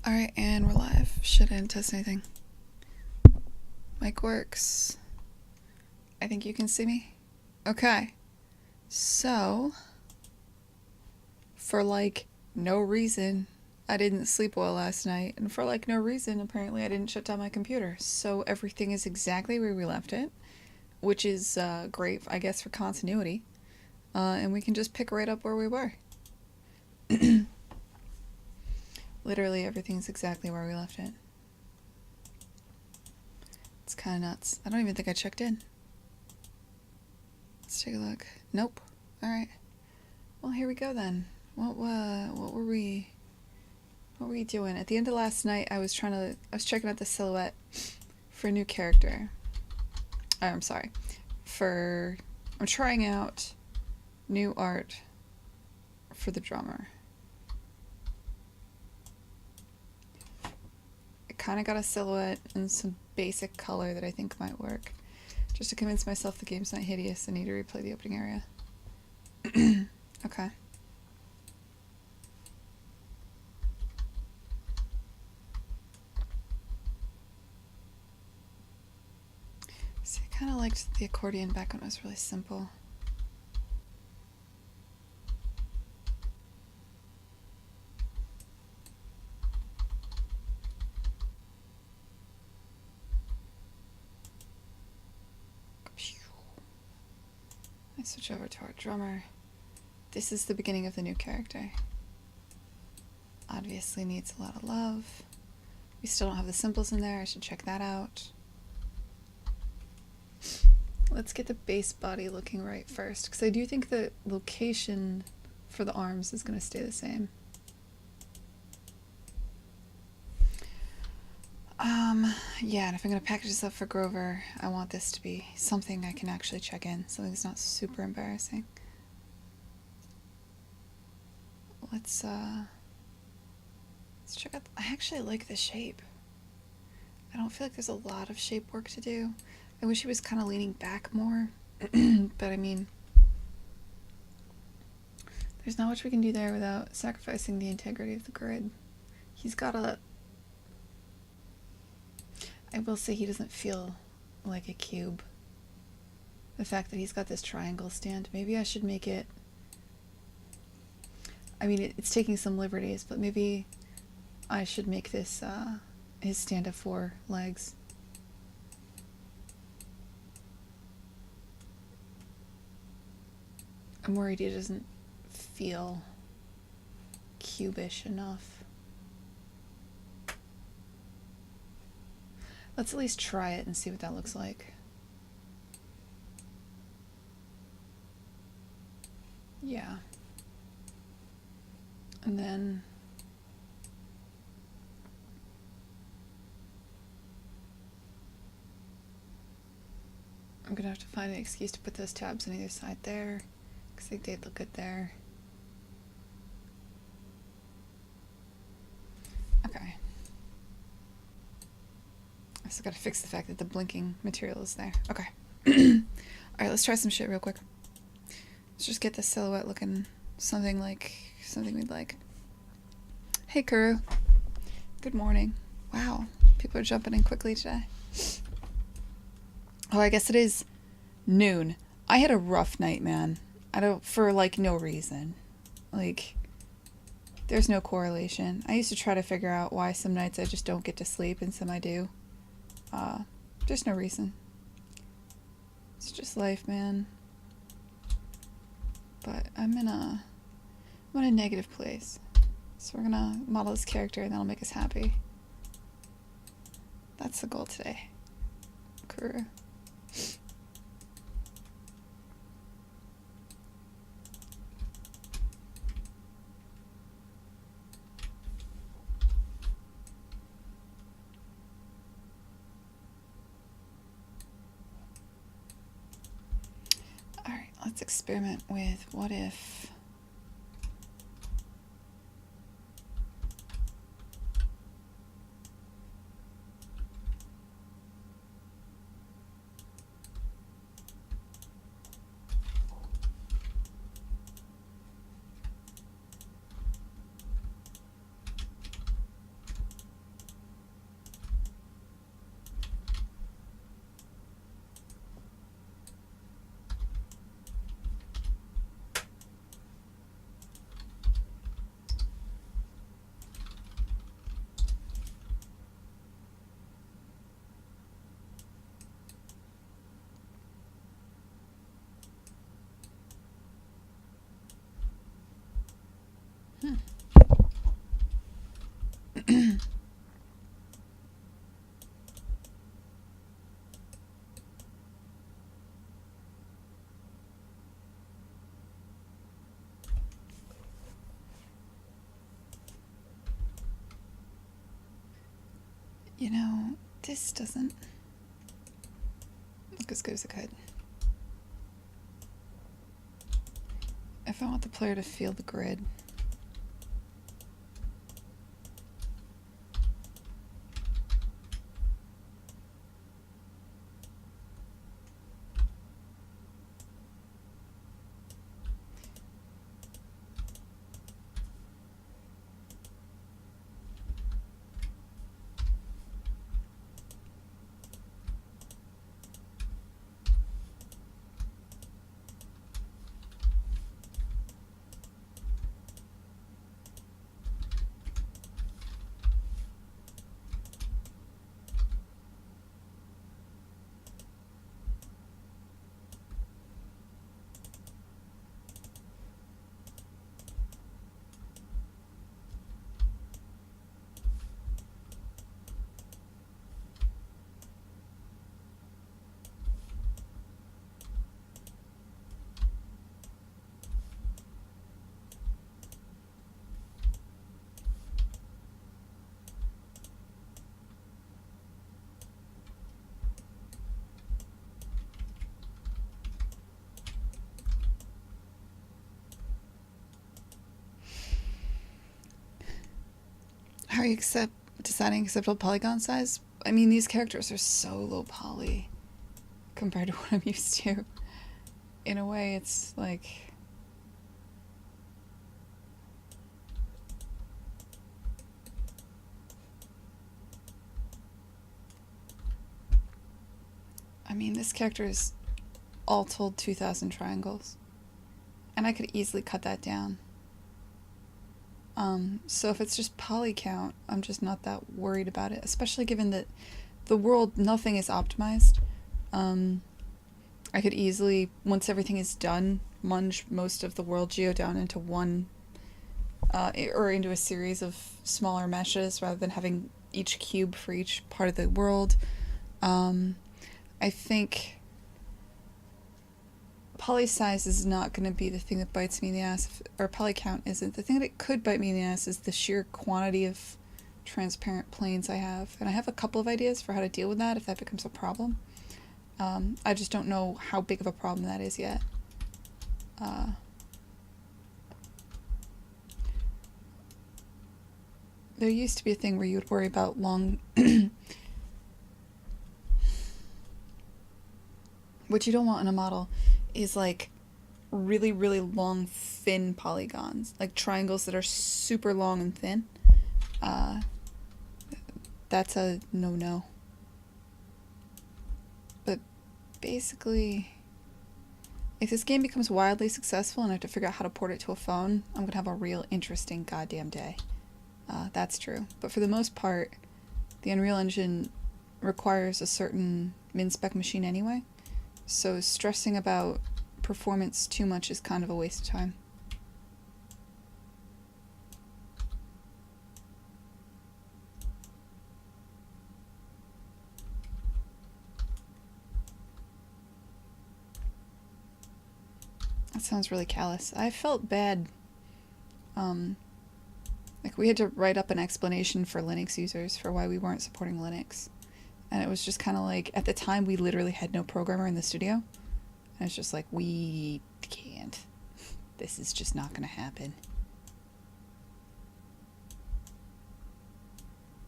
Alright, and we're live. Shit, I didn't test anything. Mic works. I think you can see me. Okay. So, for like no reason, I didn't sleep well last night. And for like no reason, apparently I didn't shut down my computer. So everything is exactly where we left it, which is great, I guess, for continuity. And we can just pick right up where we were. Literally everything's exactly where we left it. It's kind of nuts. I don't even think I checked in. Let's take a look. Nope. Alright. Well, here we go then. What were we doing? At the end of last night, I was checking out the silhouette for a new character. I'm sorry. I'm trying out new art for the drummer. I kind of got a silhouette and some basic color that I think might work. Just to convince myself the game's not hideous, I need to replay the opening area. Okay. See, I kind of liked the accordion back when it was really simple. I switch over to our drummer. This is the beginning of the new character. Obviously needs a lot of love. We still don't have the cymbals in there. I should check that out. Let's get the bass body looking right first, because I do think the location for the arms is going to stay the same. Yeah, and if I'm going to package this up for Grover, I want this to be something I can actually check in, something that's not super embarrassing. Let's check out. I actually like the shape. I don't feel like there's a lot of shape work to do. I wish he was kind of leaning back more, but I mean, there's not much we can do there without sacrificing the integrity of the grid. He's got a... I will say he doesn't feel like a cube. The fact that he's got this triangle stand, maybe I should make it... I mean, it's taking some liberties, but maybe I should make this his stand of 4 legs. I'm worried he doesn't feel cubish enough. Let's at least try it and see what that looks like. Yeah. And then I'm gonna have to find an excuse to put those tabs on either side there, because I think they'd look good there. Okay. I still gotta fix the fact that the blinking material is there. Okay. Alright, let's try some shit real quick. Let's just get the silhouette looking something we'd like. Hey, Kuru. Good morning. Wow, people are jumping in quickly today. Oh, I guess it is noon. I had a rough night, man. For like no reason. Like, there's no correlation. I used to try to figure out why some nights I just don't get to sleep and some I do. There's no reason. It's just life, man. But I'm in a negative place. So we're gonna model this character and that'll make us happy. That's the goal today. Kuru. Alright, let's experiment with what if... You know, this doesn't look as good as it could. If I want the player to feel the grid. How are you deciding acceptable polygon size? I mean, these characters are so low poly compared to what I'm used to. In a way, it's like... I mean, this character is all told 2,000 triangles. And I could easily cut that down. So if it's just poly count, I'm just not that worried about it, especially given that the world, nothing is optimized. I could easily, once everything is done, munge most of the world geo down into one, or into a series of smaller meshes rather than having each cube for each part of the world. I think poly size is not going to be the thing that bites me in the ass, or poly count isn't. The thing that could bite me in the ass is the sheer quantity of transparent planes I have. And I have a couple of ideas for how to deal with that if that becomes a problem. I just don't know how big of a problem that is yet. There used to be a thing where you would worry about long... What you don't want in a model is like really, really long, thin polygons. Like triangles that are super long and thin. That's a no-no. But basically, if this game becomes wildly successful and I have to figure out how to port it to a phone, I'm going to have a real interesting goddamn day. That's true. But for the most part, the Unreal Engine requires a certain min-spec machine anyway. So stressing about performance too much is kind of a waste of time. That sounds really callous. I felt bad. Like we had to write up an explanation for Linux users for why we weren't supporting Linux. And it was just kind of like, at the time, we literally had no programmer in the studio. And it's just like, we can't. This is just not going to happen.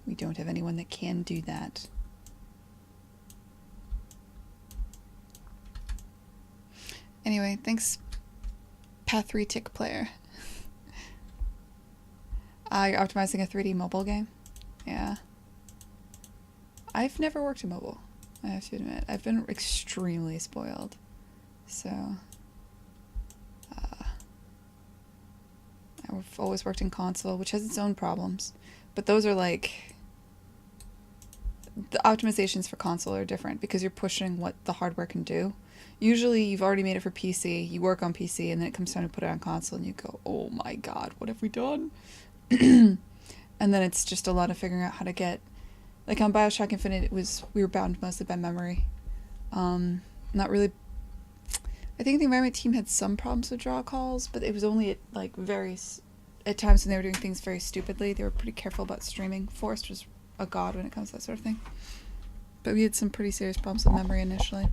We don't have anyone that can do that. Anyway, thanks, Pathretic player. You're optimizing a 3D mobile game? Yeah. I've never worked in mobile, I have to admit. I've been extremely spoiled. So, I've always worked in console, which has its own problems. But those are like... The optimizations for console are different because you're pushing what the hardware can do. Usually you've already made it for PC, you work on PC, and then it comes time to put it on console and you go, oh my god, what have we done? And then it's just a lot of figuring out how to get... Like on Bioshock Infinite, we were bound mostly by memory. Not really... I think the environment team had some problems with draw calls, but it was only at like at times when they were doing things very stupidly. They were pretty careful about streaming. Forest was a god when it comes to that sort of thing. But we had some pretty serious problems with memory initially.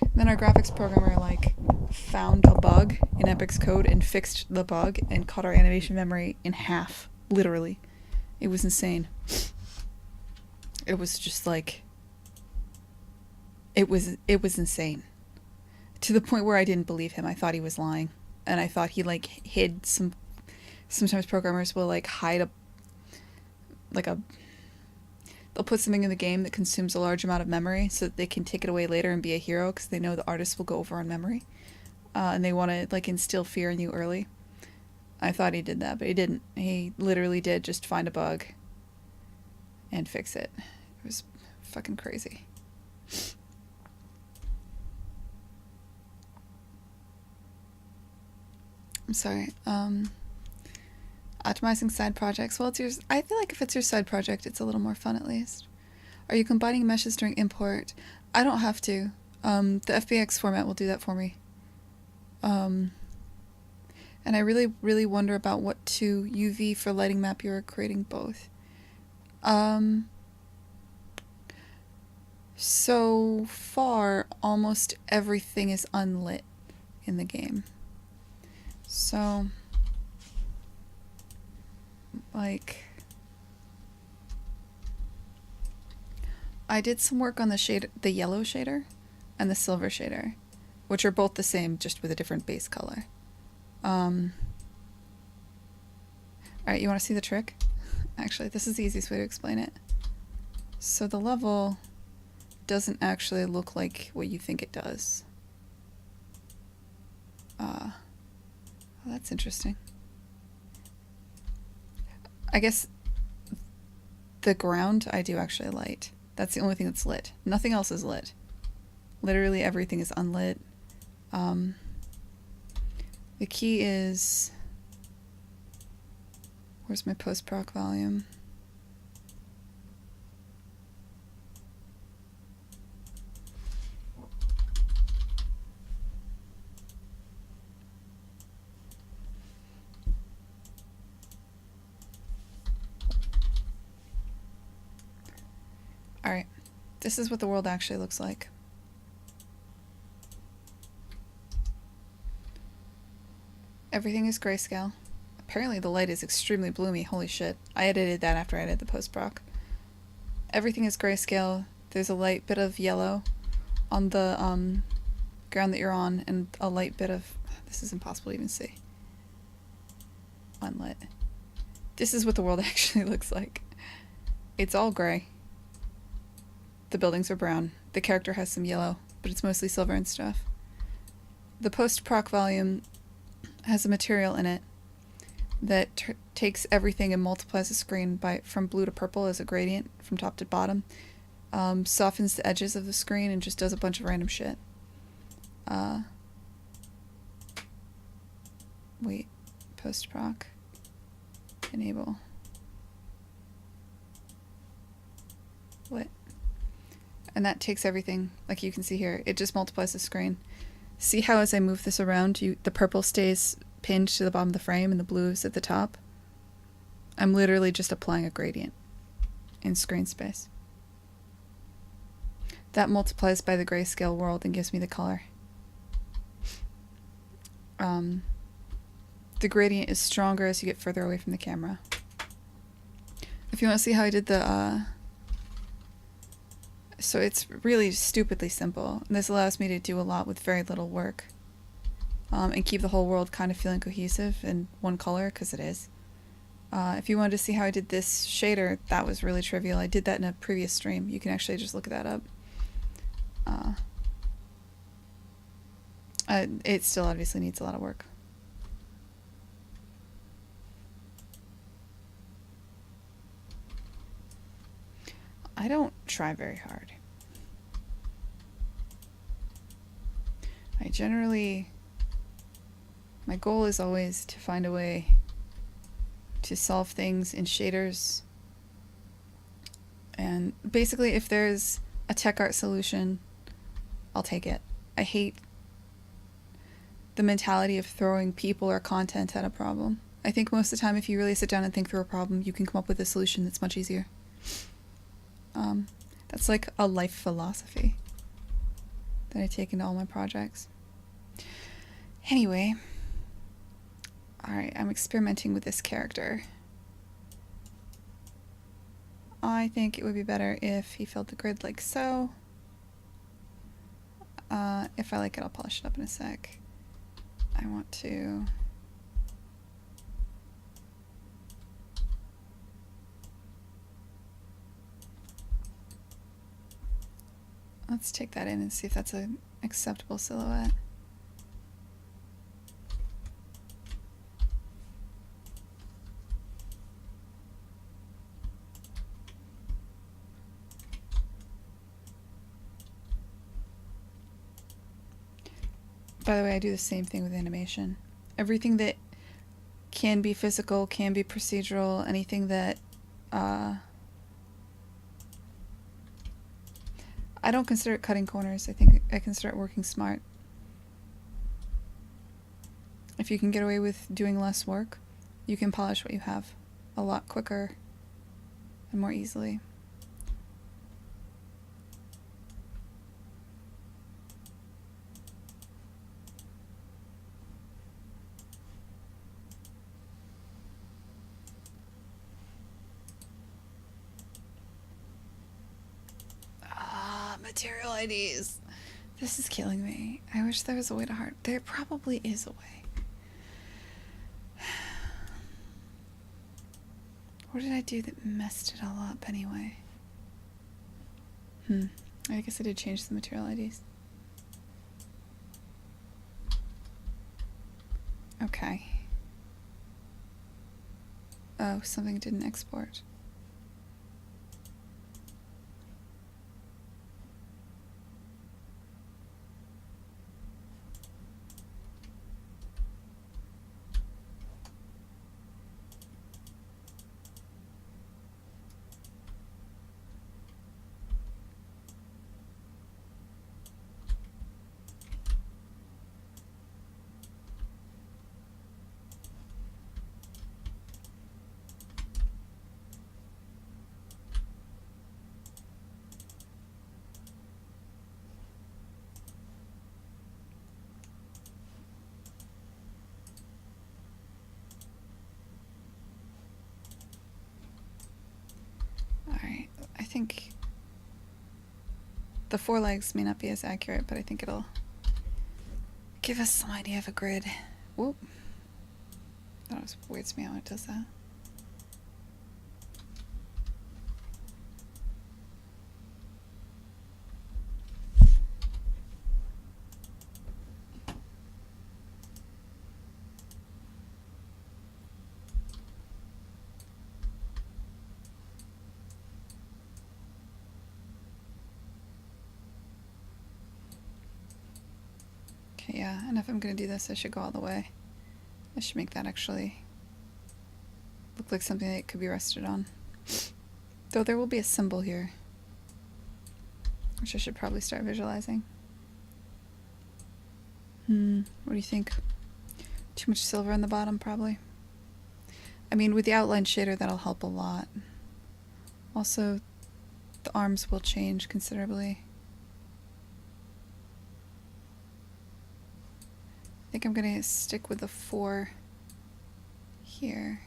And then our graphics programmer like found a bug in Epic's code and fixed the bug and cut our animation memory in half, literally. It was insane. It was just like it was insane. To the point where I didn't believe him. I thought he was lying. And I thought he like hid sometimes programmers will like hide they'll put something in the game that consumes a large amount of memory so that they can take it away later and be a hero because they know the artist will go over on memory. And they want to like instill fear in you early. I thought he did that, but he didn't. He literally did just find a bug and fix it. It was fucking crazy. I'm sorry. Optimizing side projects. Well, it's yours. I feel like if it's your side project, it's a little more fun at least. Are you combining meshes during import? I don't have to. The FBX format will do that for me. And I really, really wonder about what to UV for lighting map you're creating both. So far, almost everything is unlit in the game. So, like, I did some work on the yellow shader and the silver shader, which are both the same, just with a different base color. Alright, you want to see the trick? Actually, this is the easiest way to explain it. So the level doesn't actually look like what you think it does. Well, that's interesting. I guess the ground I do actually light. That's the only thing that's lit. Nothing else is lit. Literally everything is unlit. The key is... Where's my post-proc volume? Alright, this is what the world actually looks like. Everything is grayscale. Apparently the light is extremely bloomy, holy shit. I edited that after I did the post-proc. Everything is grayscale. There's a light bit of yellow on the ground that you're on, and a light bit of... This is impossible to even see. Unlit. This is what the world actually looks like. It's all gray. The buildings are brown. The character has some yellow, but it's mostly silver and stuff. The post-proc volume has a material in it that takes everything and multiplies the screen from blue to purple as a gradient from top to bottom, softens the edges of the screen, and just does a bunch of random shit. Wait, post-proc, enable. What? And that takes everything, like you can see here, it just multiplies the screen. See how as I move this around, the purple stays pinned to the bottom of the frame and the blue is at the top? I'm literally just applying a gradient in screen space. That multiplies by the grayscale world and gives me the color. The gradient is stronger as you get further away from the camera. If you want to see how I did the... So it's really stupidly simple. And this allows me to do a lot with very little work. And keep the whole world kind of feeling cohesive in one color, because it is. If you wanted to see how I did this shader, that was really trivial. I did that in a previous stream. You can actually just look that up. It still obviously needs a lot of work. I don't try very hard. I generally... My goal is always to find a way to solve things in shaders. And basically, if there's a tech art solution, I'll take it. I hate the mentality of throwing people or content at a problem. I think most of the time, if you really sit down and think through a problem, you can come up with a solution that's much easier. That's like a life philosophy that I take into all my projects. Anyway, alright, I'm experimenting with this character. I think it would be better if he filled the grid like so. If I like it, I'll polish it up in a sec. I want to... Let's take that in and see if that's an acceptable silhouette. By the way, I do the same thing with animation. Everything that can be physical, can be procedural, anything that I don't consider it cutting corners. I think I consider it working smart. If you can get away with doing less work, you can polish what you have a lot quicker and more easily. Material IDs. This is killing me. I wish there was a way to hard. There probably is a way. What did I do that messed it all up anyway? I guess I did change the material IDs. Okay. Oh, something didn't export. Alright, I think the forelegs may not be as accurate, but I think it'll give us some idea of a grid. Whoop. That always weirds me out when it does that. Okay, yeah, and if I'm gonna do this, I should go all the way. I should make that actually look like something that could be rested on. Though there will be a symbol here, which I should probably start visualizing. What do you think? Too much silver on the bottom, probably. I mean, with the outline shader, that'll help a lot. Also, the arms will change considerably. I think I'm gonna stick with the 4 here.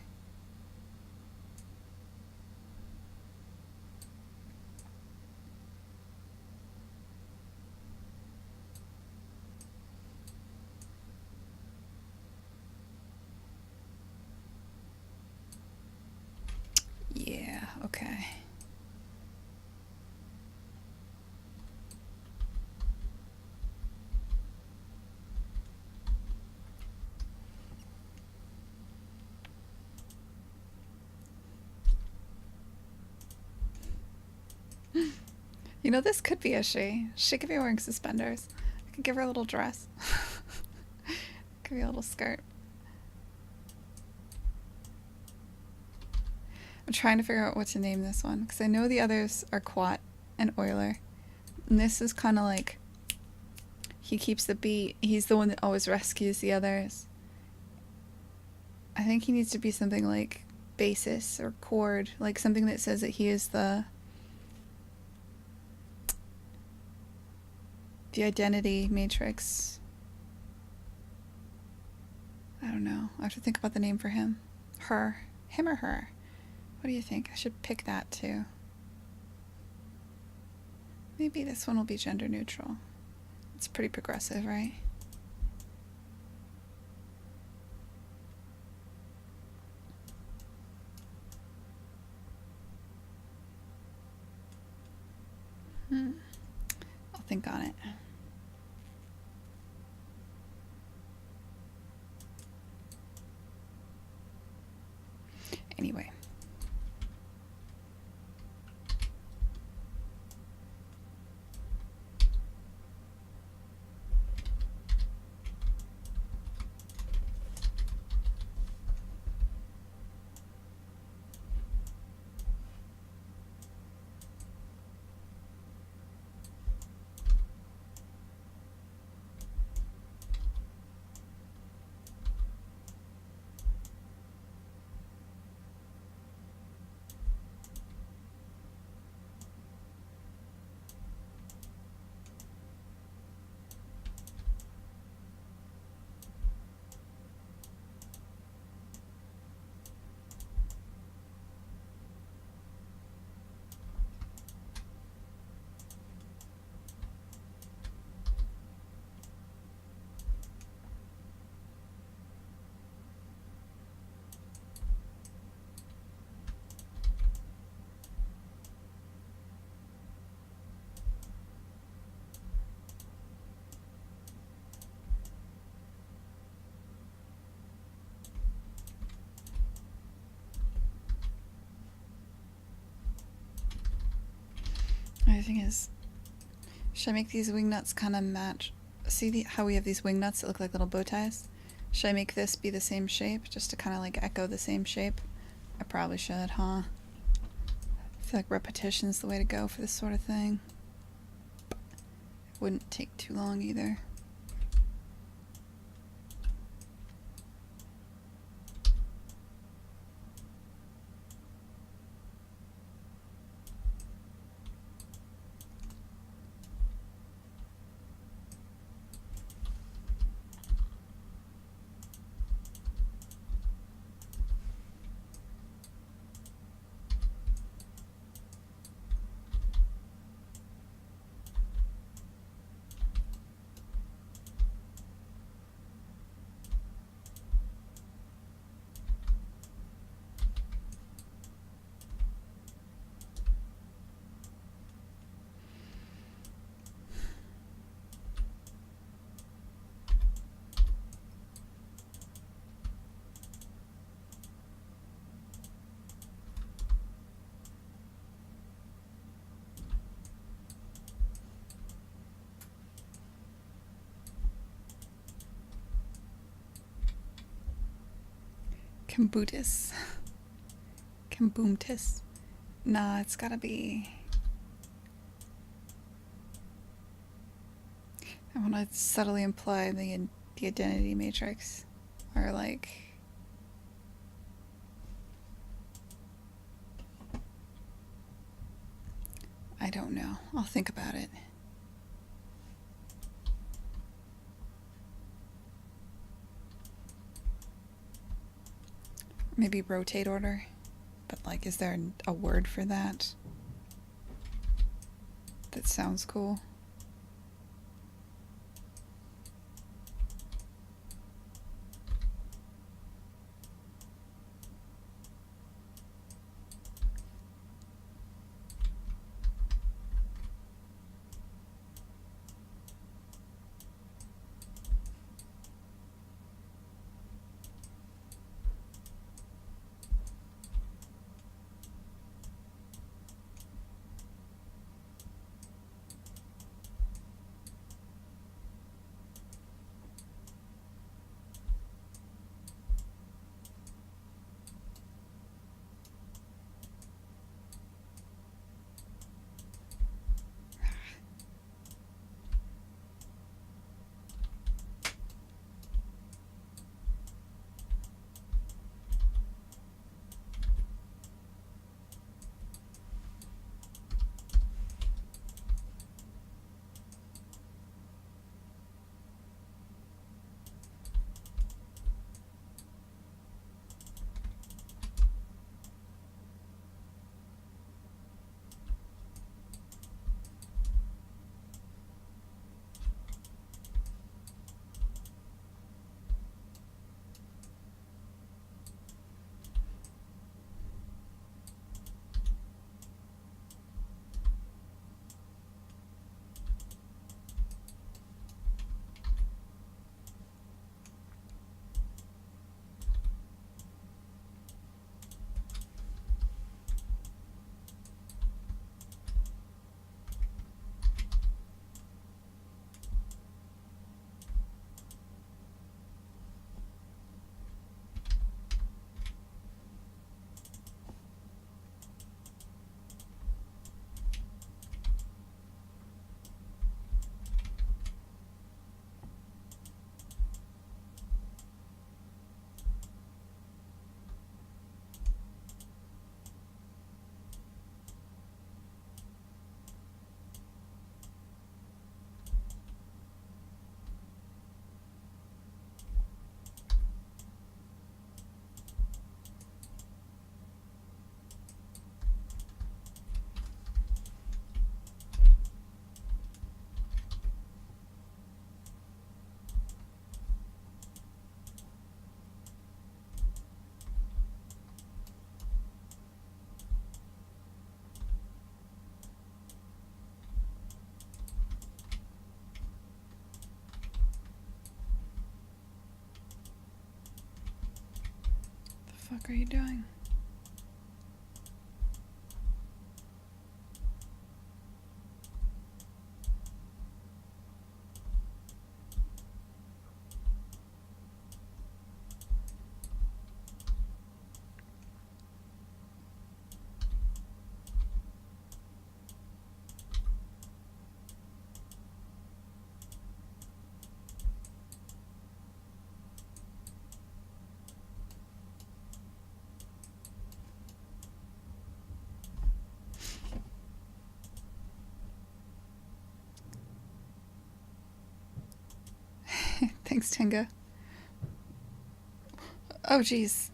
Yeah, okay. You know, this could be a she. She could be wearing suspenders. I could give her a little dress. Could be a little skirt. I'm trying to figure out what to name this one, because I know the others are Quat and Euler. And this is kind of like, he keeps the beat. He's the one that always rescues the others. I think he needs to be something like basis or chord, like something that says that he is the The identity matrix. I don't know. I have to think about the name for him. Her. Him or her? What do you think? I should pick that too. Maybe this one will be gender neutral. It's pretty progressive, right? I'll think on it. Anyway. The thing is, should I make these wing nuts kind of match? See how we have these wing nuts that look like little bow ties? Should I make this be the same shape, just to kind of like echo the same shape? I probably should, huh? I feel like repetition's the way to go for this sort of thing. It wouldn't take too long either. Kambutis. Kamboomtis. Nah, it's gotta be... I want to subtly imply the identity matrix. Or like... I don't know. I'll think about it. Maybe rotate order. But like, is there a word for that? That sounds cool. fuck are you doing? Thanks, Tenga. Oh, jeez.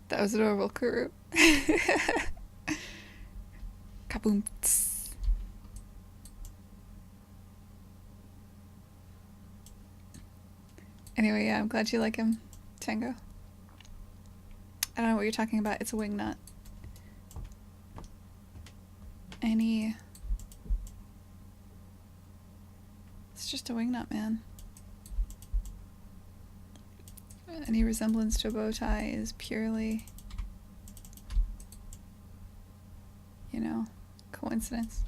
That was adorable, Kuru. Kaboom. Tss. Anyway, yeah, I'm glad you like him, Tango. I don't know what you're talking about. It's a wingnut. It's just a wingnut, man. Any resemblance to a bow tie is purely, you know, coincidence.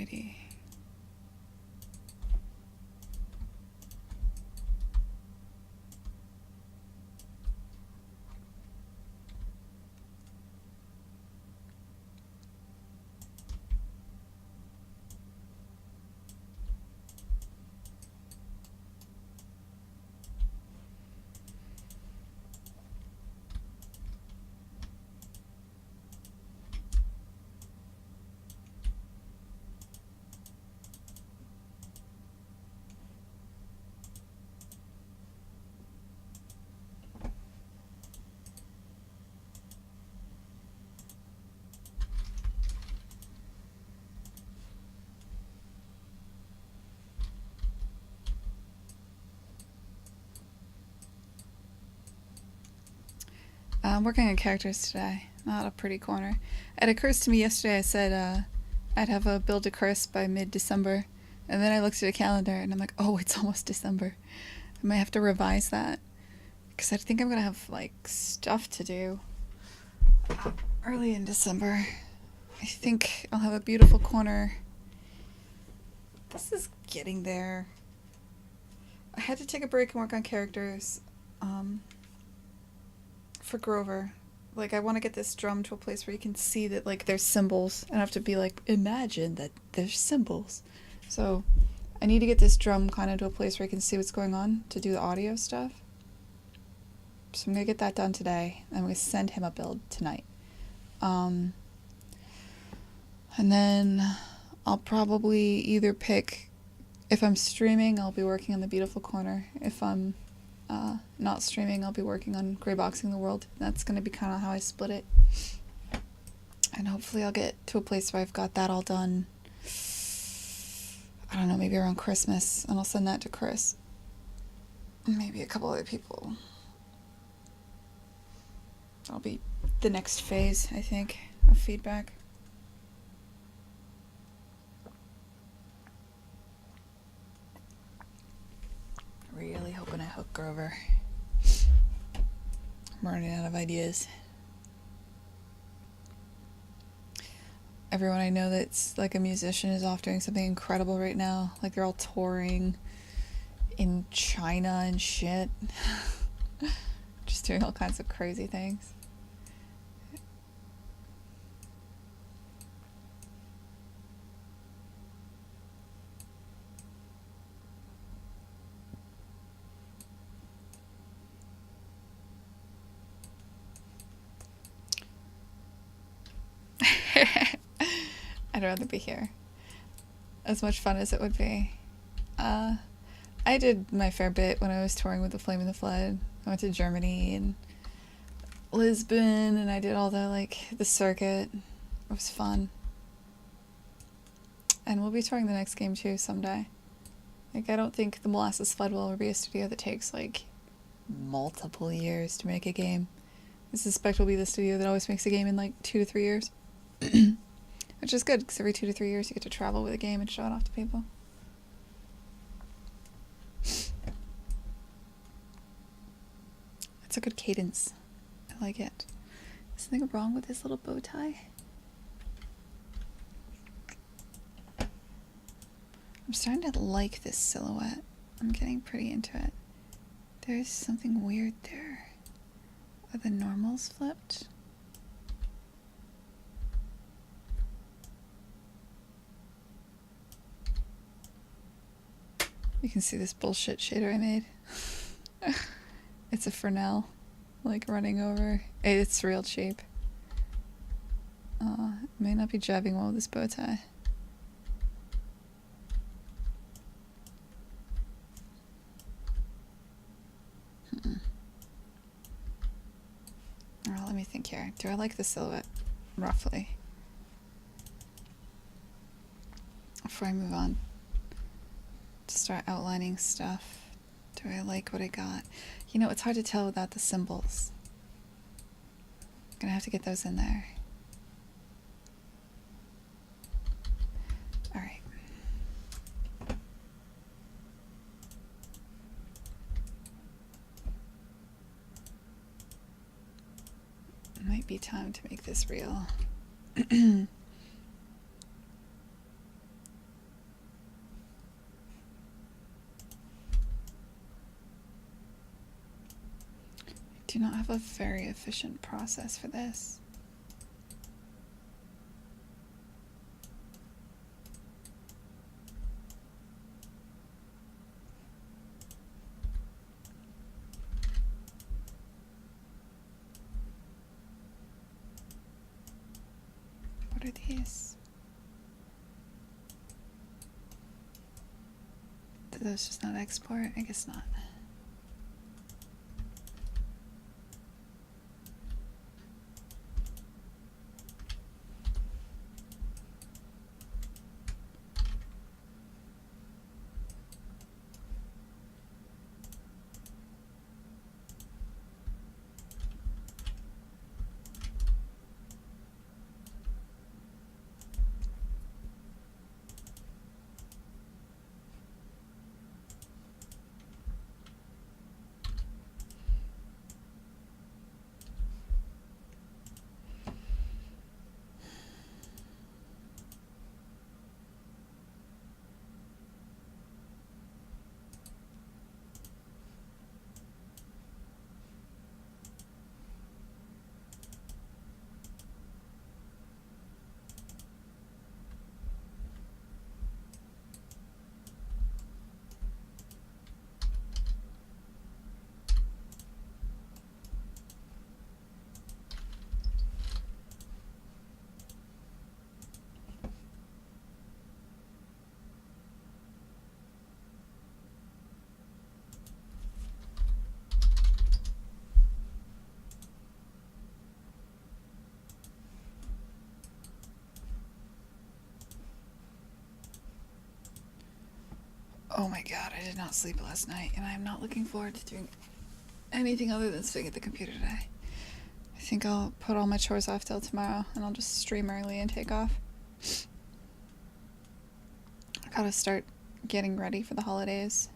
Alrighty. I'm working on characters today, not a pretty corner. It occurs to me yesterday I said I'd have a build to Chris by mid-December, and then I looked at a calendar and I'm like, oh, it's almost December. I might have to revise that, because I think I'm going to have, like, stuff to do early in December. I think I'll have a beautiful corner. This is getting there. I had to take a break and work on characters for Grover. Like, I want to get this drum to a place where you can see that, like, there's symbols. I don't have to be like, imagine that there's symbols. So I need to get this drum kind of to a place where I can see what's going on to do the audio stuff. So I'm going to get that done today. I'm going to send him a build tonight. And then I'll probably either pick, if I'm streaming, I'll be working on the Beautiful Corner. If I'm not streaming, I'll be working on Greyboxing the World. That's going to be kind of how I split it. And hopefully I'll get to a place where I've got that all done. I don't know, maybe around Christmas. And I'll send that to Chris. Maybe a couple other people. That'll be the next phase, I think, of feedback. Really hoping I hook Grover. I'm running out of ideas. Everyone I know that's like a musician is off doing something incredible right now. Like, they're all touring in China and shit. Just doing all kinds of crazy things. I'd rather be here. As much fun as it would be. I did my fair bit when I was touring with the Flame and the Flood. I went to Germany and Lisbon, and I did all the, like, the circuit. It was fun. And we'll be touring the next game too someday. Like, I don't think the Molasses Flood will ever be a studio that takes, like, multiple years to make a game. I suspect will be the studio that always makes a game in, like, 2 to 3 years. Which is good, because every 2 to 3 years you get to travel with a game and show it off to people. It's a good cadence. I like it. Is something wrong with this little bow tie? I'm starting to like this silhouette. I'm getting pretty into it. There's something weird there. Are the normals flipped? You can see this bullshit shader I made. It's a Fresnel, like, running over. It's real cheap. It may not be jabbing well with this bow tie. Well, let me think here. Do I like the silhouette? Roughly. Before I move on to start outlining stuff. Do I like what I got? You know, it's hard to tell without the symbols. I'm gonna have to get those in there. Alright. It might be time to make this real. do not have a very efficient process for this. What are these? Did those just not export? I guess not. Oh my god, I did not sleep last night, and I'm not looking forward to doing anything other than sitting at the computer today. I think I'll put all my chores off till tomorrow, and I'll just stream early and take off. I gotta start getting ready for the holidays.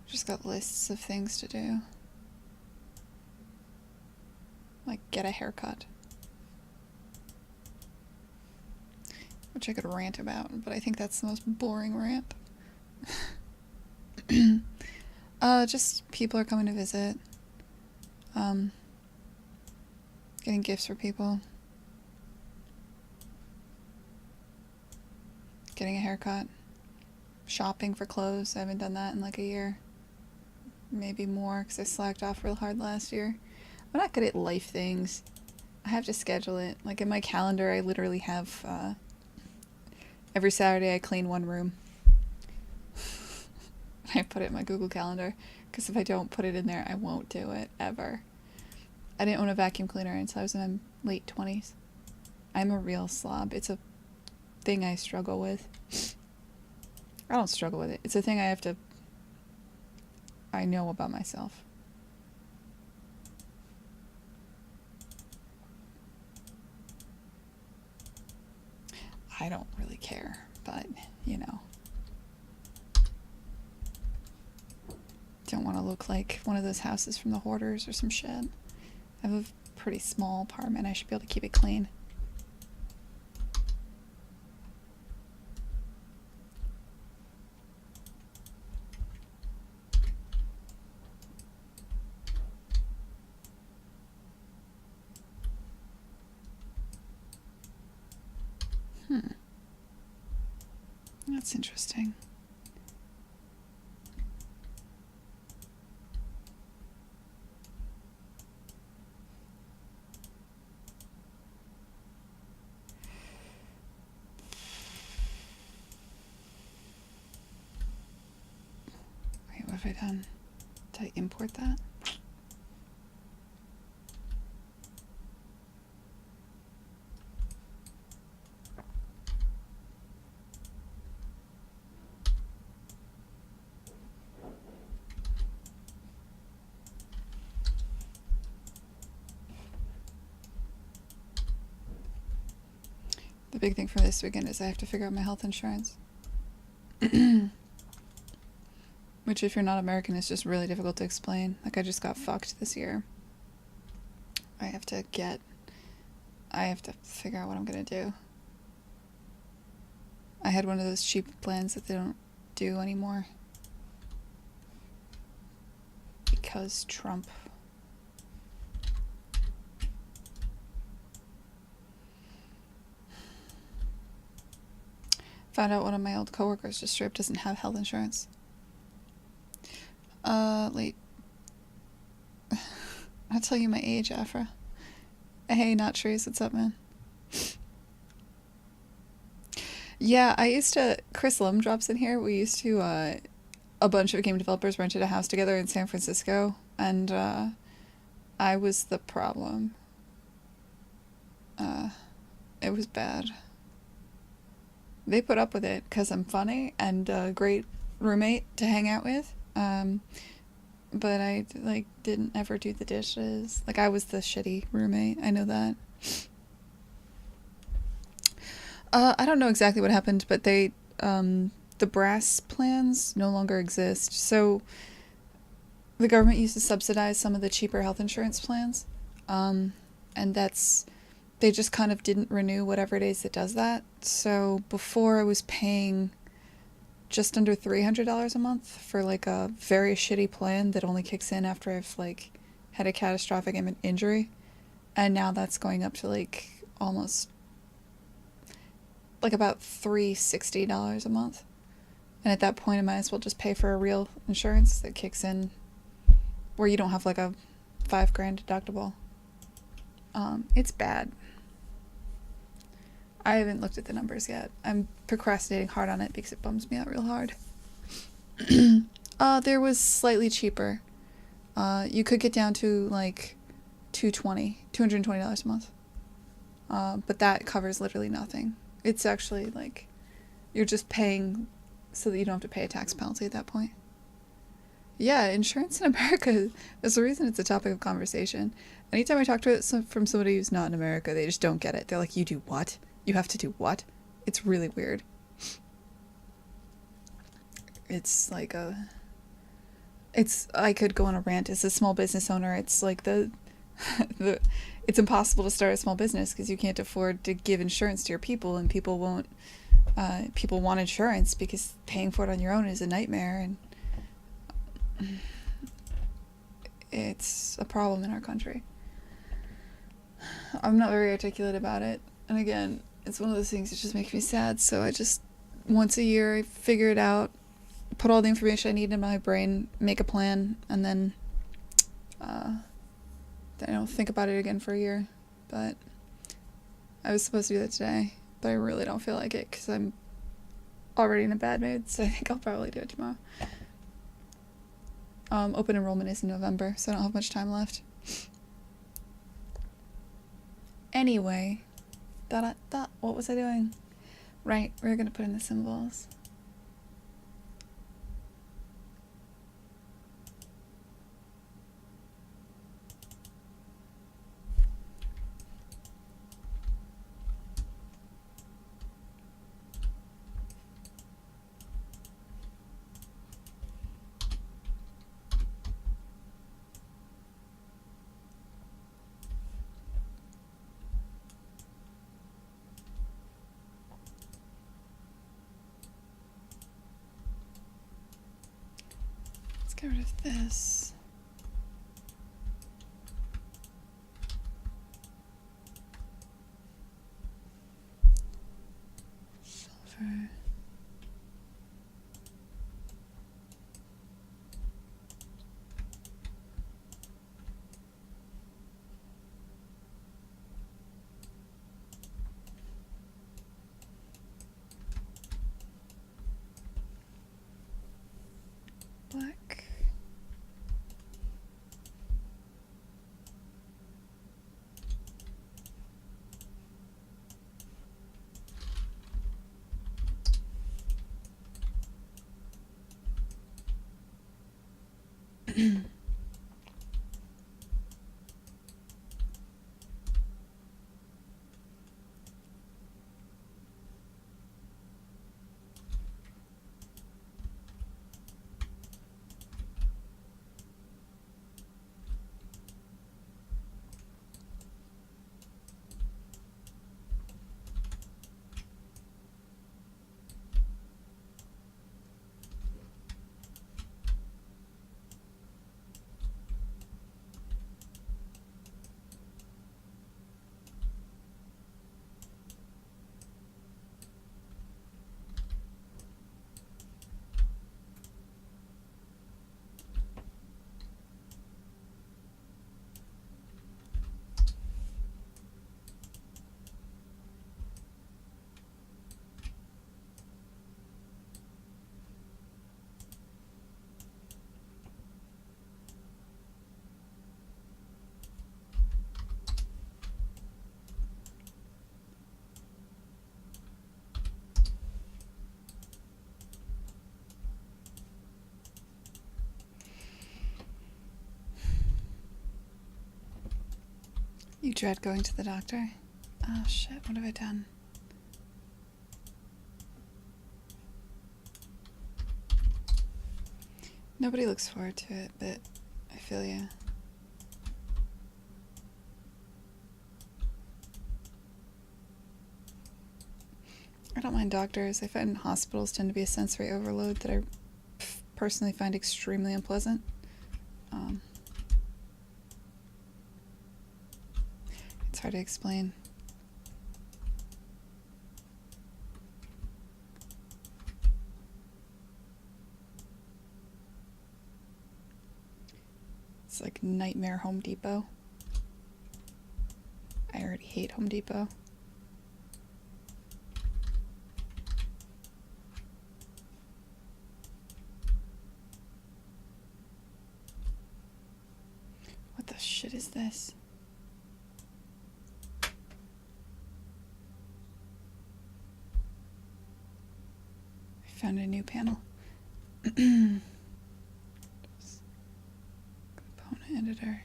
Just got lists of things to do. Like get a haircut. Which I could rant about, but I think that's the most boring rant. Just people are coming to visit. Getting gifts for people. Getting a haircut. Shopping for clothes. I haven't done that in like a year. Maybe more, because I slacked off real hard last year. I'm not good at life things. I have to schedule it. Like in my calendar, I literally have, every Saturday I clean one room. I put it in my Google Calendar, because if I don't put it in there, I won't do it, ever. I didn't own a vacuum cleaner until I was in my late 20s. I'm a real slob. It's a thing I struggle with. I don't struggle with it. It's a thing I know about myself. I don't really care, but, you know. Don't want to look like one of those houses from the Hoarders or some shit. I have a pretty small apartment. I should be able to keep it clean. That's interesting. Wait, what have I done? Did I import that? The big thing for this weekend is I have to figure out my health insurance. Which, if you're not American, is just really difficult to explain. Like, I just got fucked this year. I have to figure out what I'm gonna do. I had one of those cheap plans that they don't do anymore. because Trump. Found out one of my old coworkers just straight up doesn't have health insurance. Late. I'll tell you my age, Afra. Hey, not Trace, what's up, man? Yeah, I used to... Chris Lum drops in here. We used to, a bunch of game developers rented a house together in San Francisco, and, I was the problem. It was bad. They put up with it because I'm funny and a great roommate to hang out with. But I, like, didn't ever do the dishes. Like, I was the shitty roommate. I know that. I don't know exactly what happened, but they, the brass plans no longer exist. So the government used to subsidize some of the cheaper health insurance plans. And they just kind of didn't renew whatever it is that does that. So before I was paying just under $300 a month for like a very shitty plan that only kicks in after I've like had a catastrophic injury. And now that's going up to like almost like about $360 a month. And at that point I might as well just pay for a real insurance that kicks in where you don't have like a $5,000 deductible. It's bad. I haven't looked at the numbers yet. I'm procrastinating hard on it because it bums me out real hard. There was slightly cheaper. You could get down to like $220 a month. But that covers literally nothing. It's actually like you're just paying so that you don't have to pay a tax penalty at that point. Yeah, insurance in America, there's a reason it's a topic of conversation. Anytime I talk to it from somebody who's not in America, they just don't get it. They're like, you do what? You have to do what? It's really weird. It's like I could go on a rant as a small business owner. It's like it's impossible to start a small business because you can't afford to give insurance to your people, and people want insurance because paying for it on your own is a nightmare, and it's a problem in our country. I'm not very articulate about it, and again, it's one of those things that just makes me sad, so I just, once a year, I figure it out, put all the information I need in my brain, make a plan, and then I don't think about it again for a year. But I was supposed to do that today, but I really don't feel like it because I'm already in a bad mood, so I think I'll probably do it tomorrow. Open enrollment is in November, so I don't have much time left. Anyway, what was I doing? Right, we're gonna put in the symbols. Get rid of this. Silver. Black. You dread going to the doctor? Oh shit, what have I done? Nobody looks forward to it, but I feel you. I don't mind doctors. I find hospitals tend to be a sensory overload that I personally find extremely unpleasant. It's hard to explain. It's like Nightmare Home Depot. I already hate Home Depot. What the shit is this? I found a new panel. Component editor.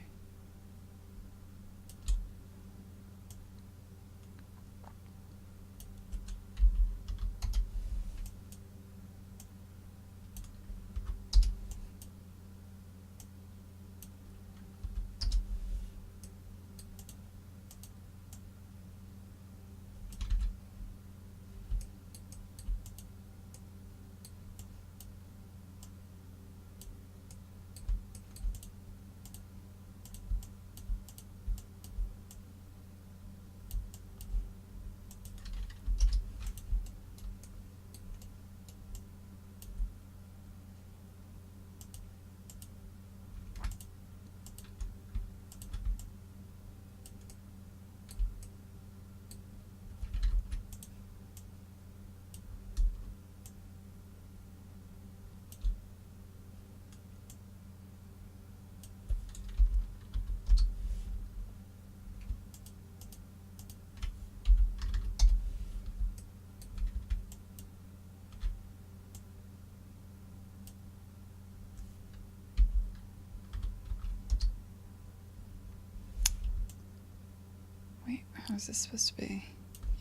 Wait, how's this supposed to be?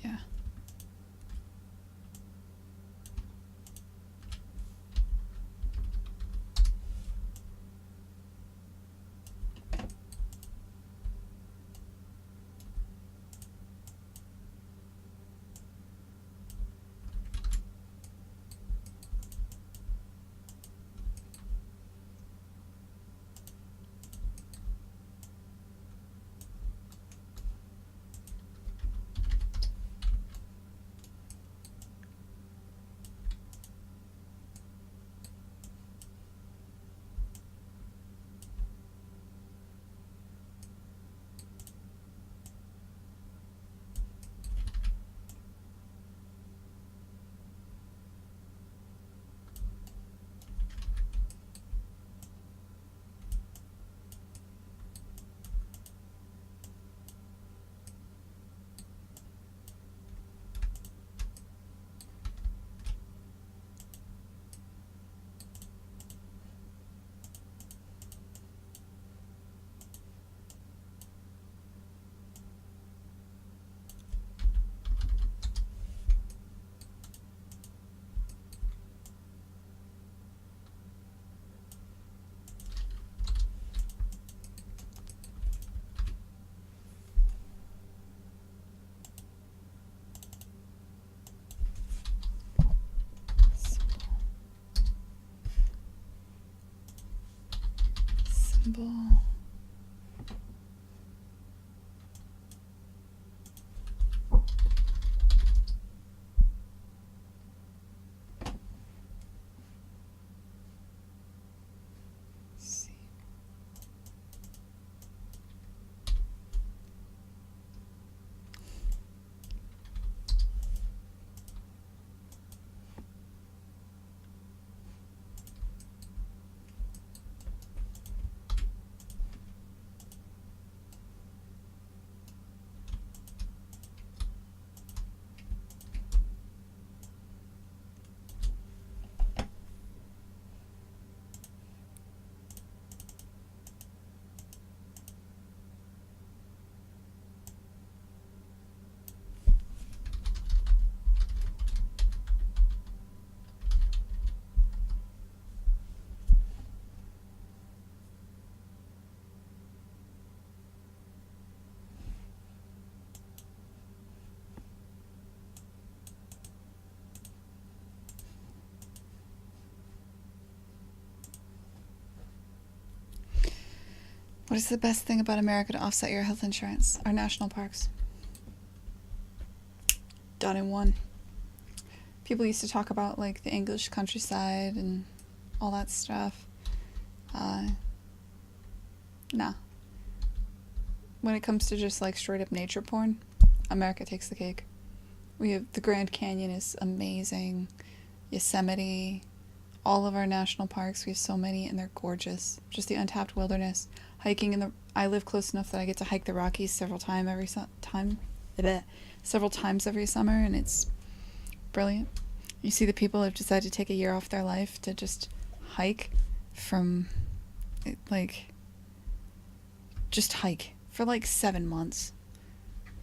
Yeah. Symbol. See. What is the best thing about America to offset your health insurance? Our national parks. Done in one. People used to talk about like the English countryside and all that stuff. Nah. When it comes to just like straight up nature porn, America takes the cake. We have the Grand Canyon is amazing. Yosemite, all of our national parks, we have so many and they're gorgeous. Just the untapped wilderness. Hiking in the I live close enough that I get to hike the Rockies several times every summer, and it's brilliant. You see the people have decided to take a year off their life to just hike from just hike for like 7 months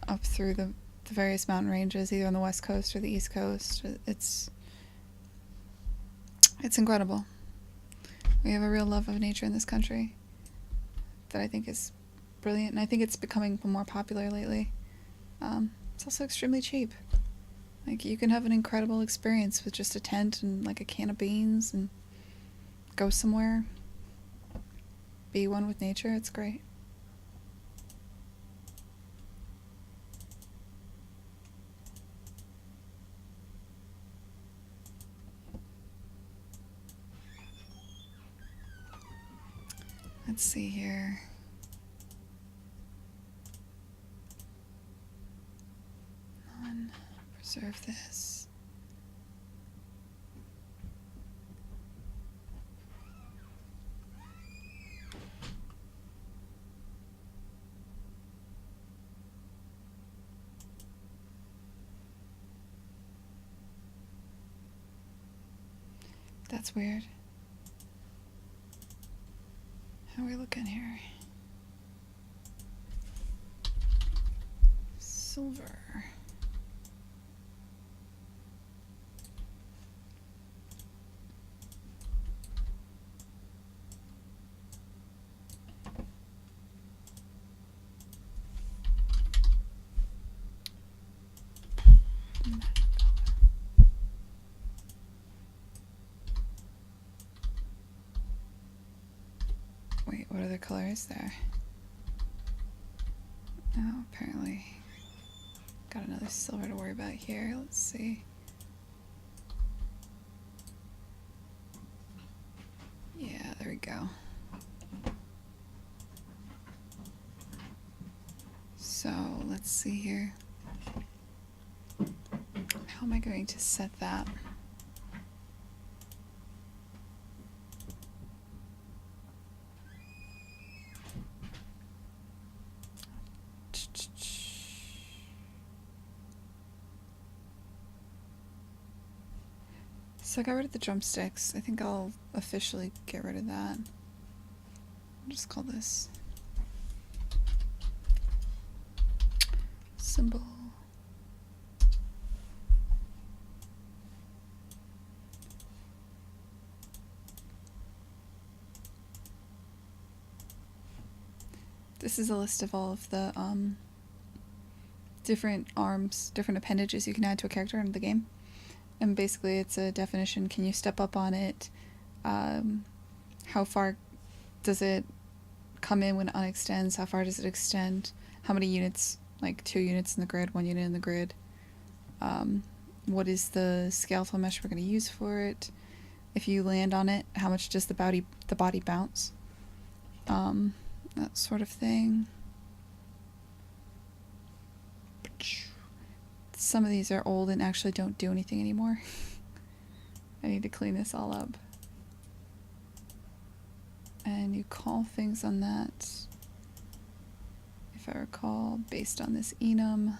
up through the various mountain ranges, either on the west coast or the east coast. It's incredible. We have a real love of nature in this country that I think is brilliant, and I think it's becoming more popular lately. It's also extremely cheap. Like, you can have an incredible experience with just a tent and like a can of beans and go somewhere, be one with nature. It's great. Let's see here. Preserve this. That's weird. How are we looking here? Silver. Wait, what other color is there? Oh, apparently got another silver to worry about here. Let's see. Yeah, there we go. So, let's see here. How am I going to set that? So I got rid of the drumsticks. I think I'll officially get rid of that. I'll just call this symbol. This is a list of all of the different arms, different appendages you can add to a character in the game. And basically it's a definition. Can you step up on it? How far does it come in when it unextends? How far does it extend? How many units? Like 2 units in the grid, 1 unit in the grid. What is the skeletal mesh we're going to use for it? If you land on it, how much does the body bounce? That sort of thing. Some of these are old and actually don't do anything anymore. I need to clean this all up. And you call things on that, if I recall, based on this enum.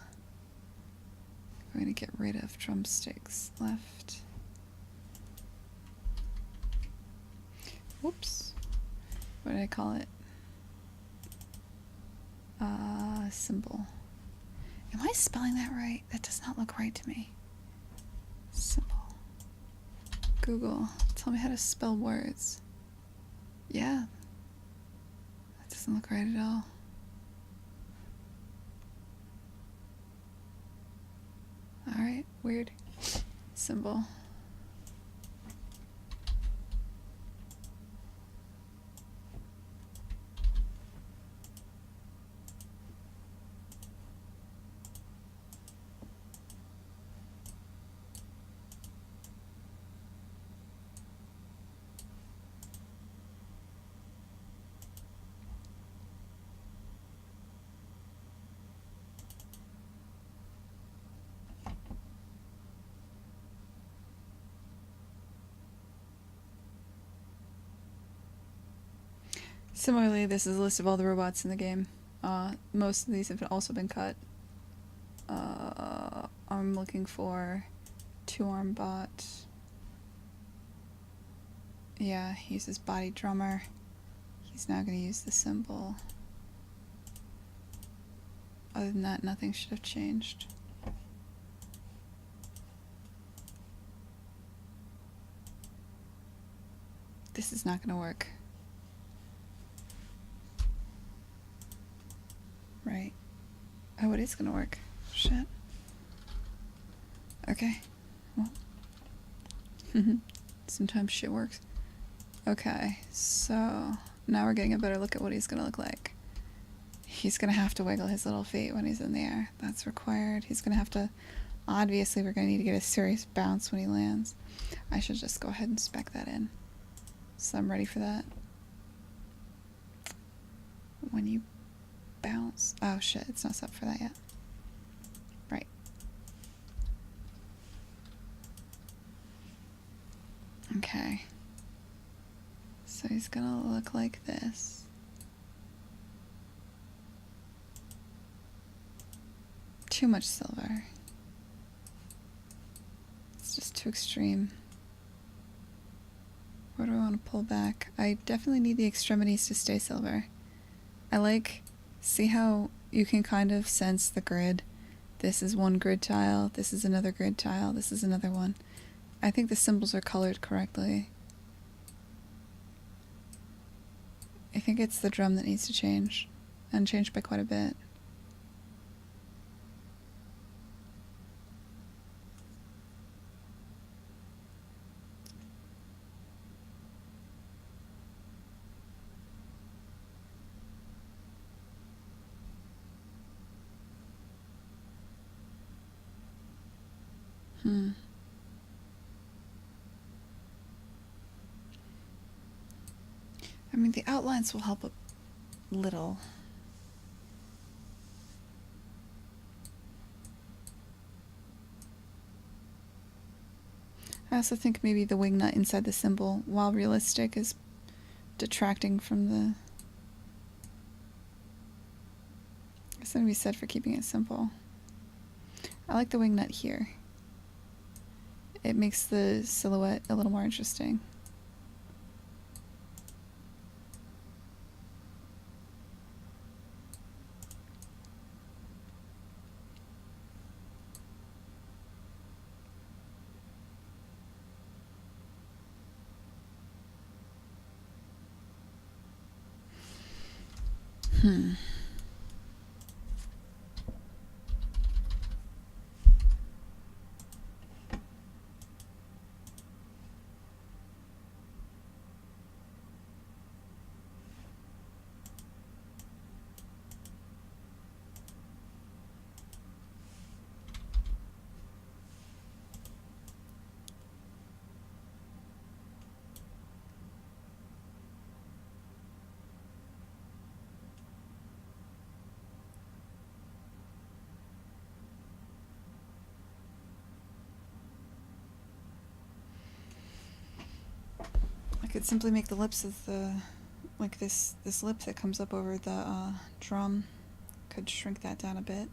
I'm going to get rid of drumsticks left. Whoops. What did I call it? Symbol. Am I spelling that right? That does not look right to me. Symbol. Google, tell me how to spell words. Yeah. That doesn't look right at all. Alright, weird. Symbol. Similarly, this is a list of all the robots in the game. Most of these have also been cut. I'm looking for two-arm bot. Yeah, he uses body drummer. He's now going to use the symbol. Other than that, nothing should have changed. This is not going to work. Right. Oh, it is going to work. Shit. Okay. Well. Sometimes shit works. Okay, so now we're getting a better look at what he's going to look like. He's going to have to wiggle his little feet when he's in the air. That's required. He's going to have to... Obviously, we're going to need to get a serious bounce when he lands. I should just go ahead and spec that in. So I'm ready for that. When you bounce... Oh shit, it's not set for that yet. Right. Okay. So he's gonna look like this. Too much silver. It's just too extreme. Where do I want to pull back? I definitely need the extremities to stay silver. I like, see how you can kind of sense the grid? This is one grid tile, this is another grid tile, this is another one. I think the symbols are colored correctly. I think it's the drum that needs to change, and change by quite a bit. I mean, the outlines will help a little. I also think maybe the wing nut inside the symbol, while realistic, is detracting from the... There's something to be said for keeping it simple. I like the wing nut here. It makes the silhouette a little more interesting. I could simply make the lips of the... like this lip that comes up over the drum. Could shrink that down a bit.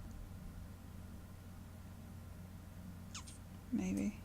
Maybe.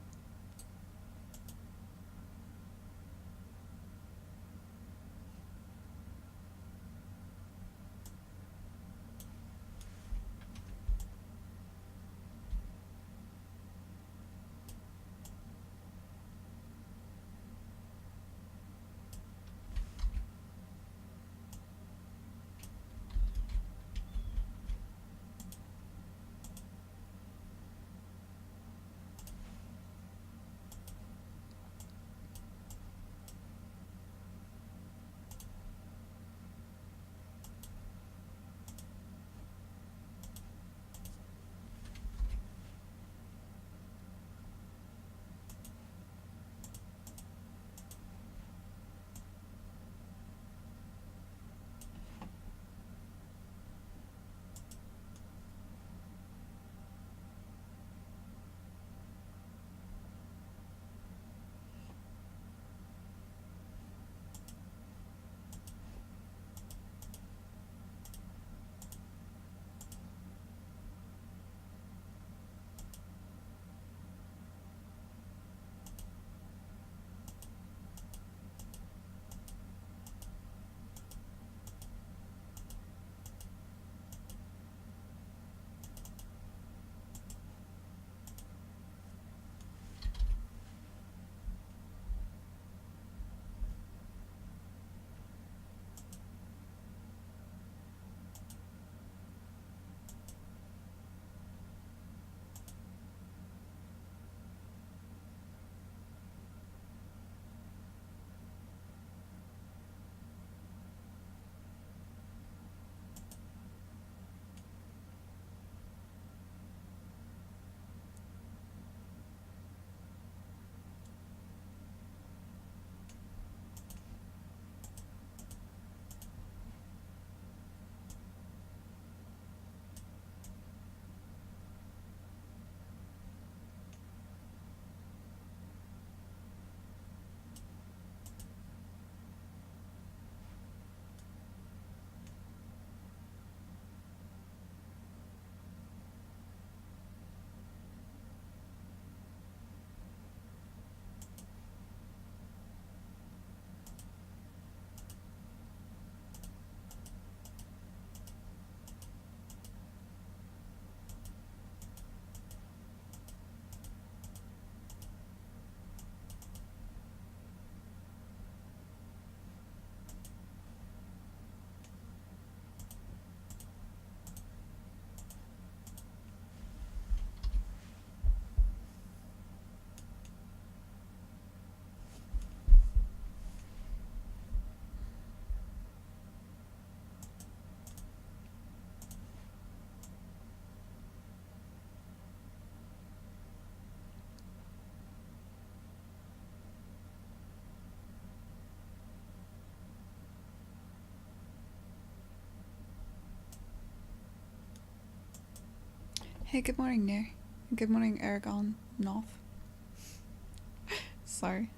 Hey, good morning, Nair. Good morning, Aragon Noth. Sorry.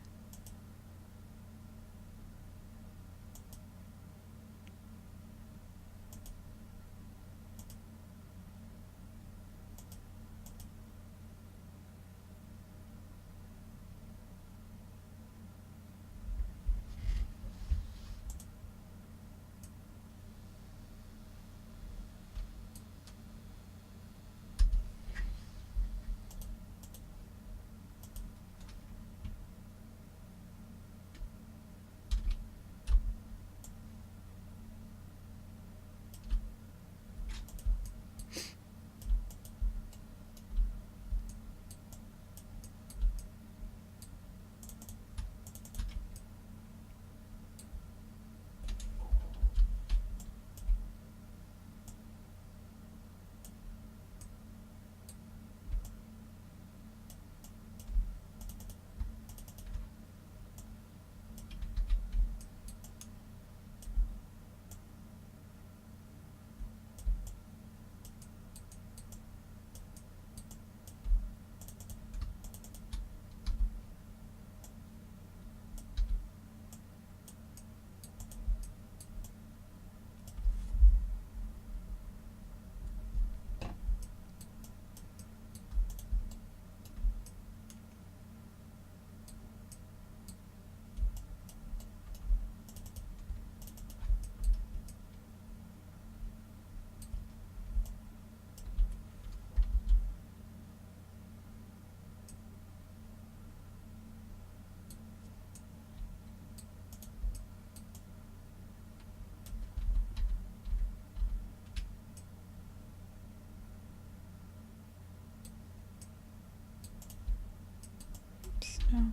Snow.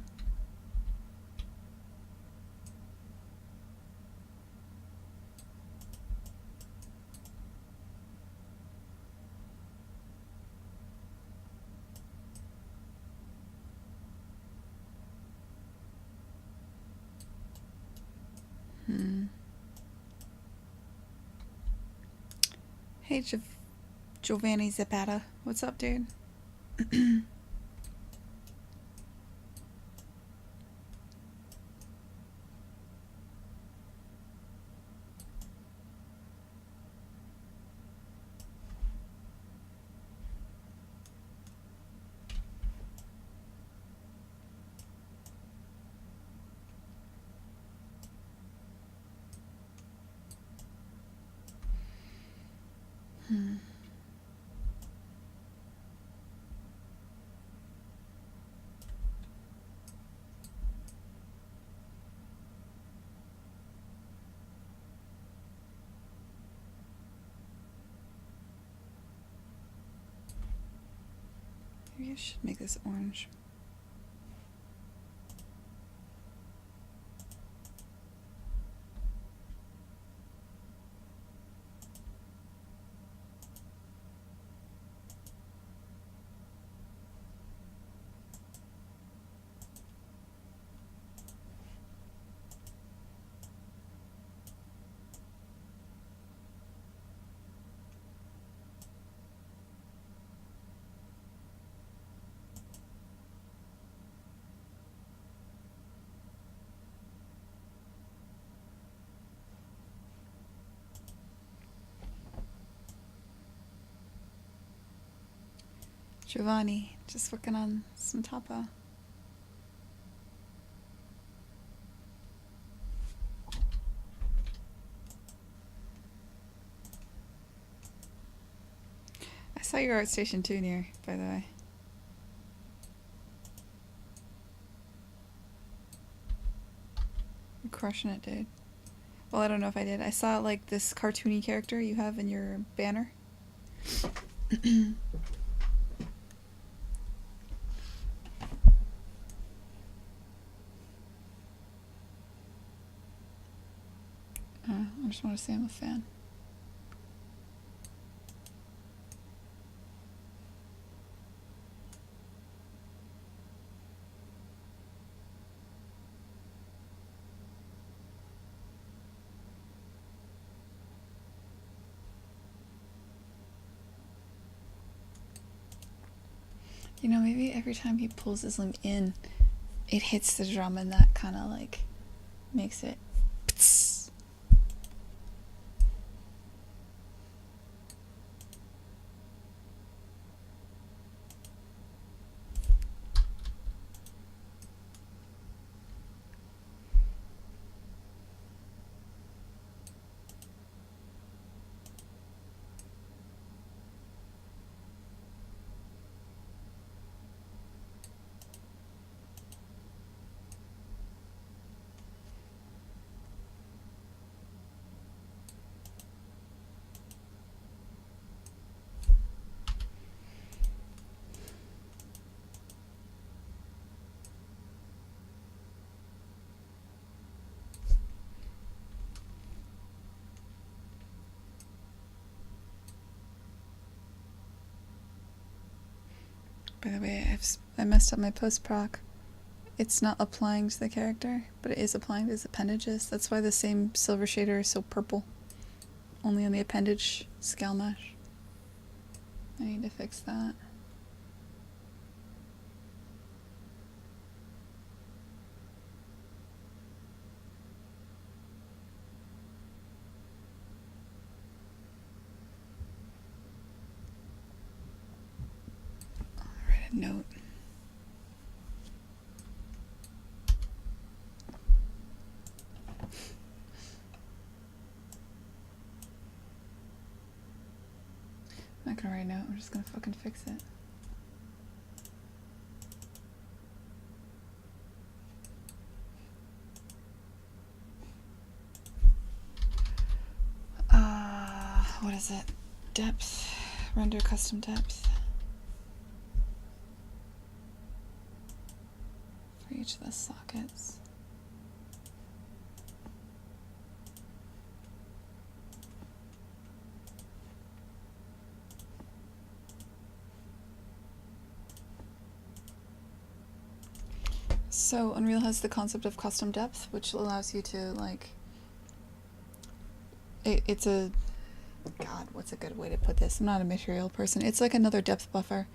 Hey, Giovanni Zapata. What's up, dude? Maybe I should make this orange. Giovanni, just working on some tapa. I saw your art station too, Near, by the way. You're crushing it, dude. Well, I don't know if I did. I saw like this cartoony character you have in your banner. I just want to say I'm a fan. You know, maybe every time he pulls his limb in, it hits the drum and that kind of like makes it pts. By the way, I messed up my post-proc. It's not applying to the character, but it is applying to his appendages. That's why the same silver shader is so purple. Only on the appendage scale mesh. I need to fix that. I'll write a note. I'm not gonna write a note, I'm just gonna fucking fix it. What is it? Depth. Render custom depth. For each of the sockets. So Unreal has the concept of custom depth, which allows you to like, it's a, God, what's a good way to put this? I'm not a material person. It's like another depth buffer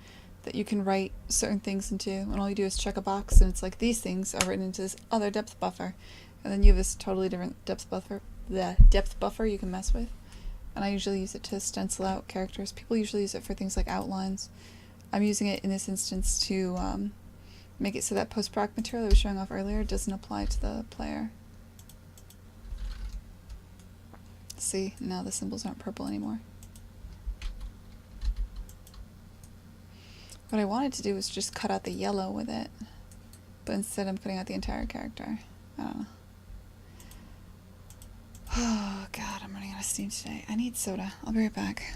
that you can write certain things into, and all you do is check a box, and it's like these things are written into this other depth buffer, and then you have this totally different depth buffer, you can mess with. And I usually use it to stencil out characters. People usually use it for things like outlines. I'm using it in this instance to make it so that post-proc material I was showing off earlier doesn't apply to the player. See, now the symbols aren't purple anymore. What I wanted to do was just cut out the yellow with it, but instead I'm cutting out the entire character. I don't know. Oh God, I'm running out of steam today. I need soda. I'll be right back.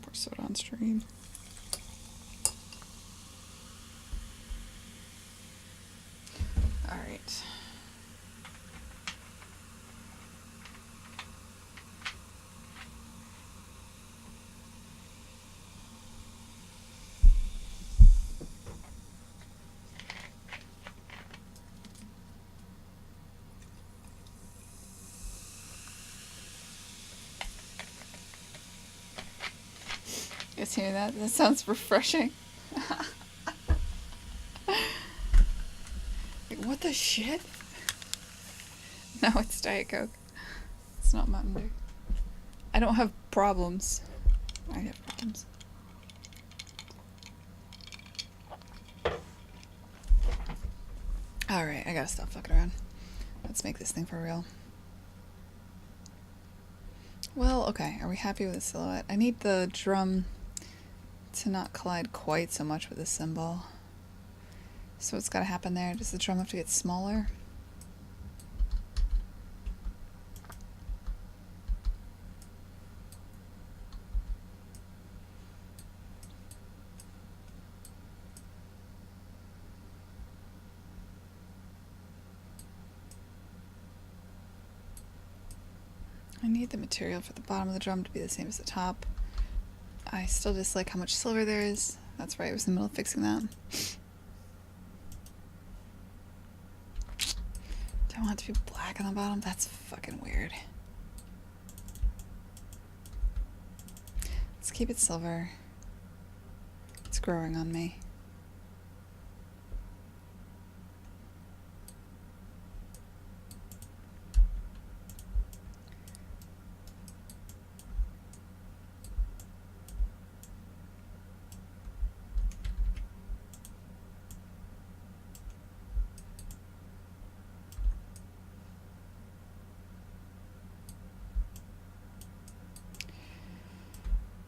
Pour soda on stream. All right. You guys hear that? That sounds refreshing. Like, what the shit? No, it's Diet Coke. It's not Mountain Dew. I don't have problems. I have problems. Alright, I gotta stop fucking around. Let's make this thing for real. Well, okay, are we happy with the silhouette? I need the drum to not collide quite so much with the cymbal. So what's gotta happen there? Does the drum have to get smaller? I need the material for the bottom of the drum to be the same as the top. I still dislike how much silver there is. That's right, I was in the middle of fixing that. Do I want it to be black on the bottom? That's fucking weird. Let's keep it silver. It's growing on me.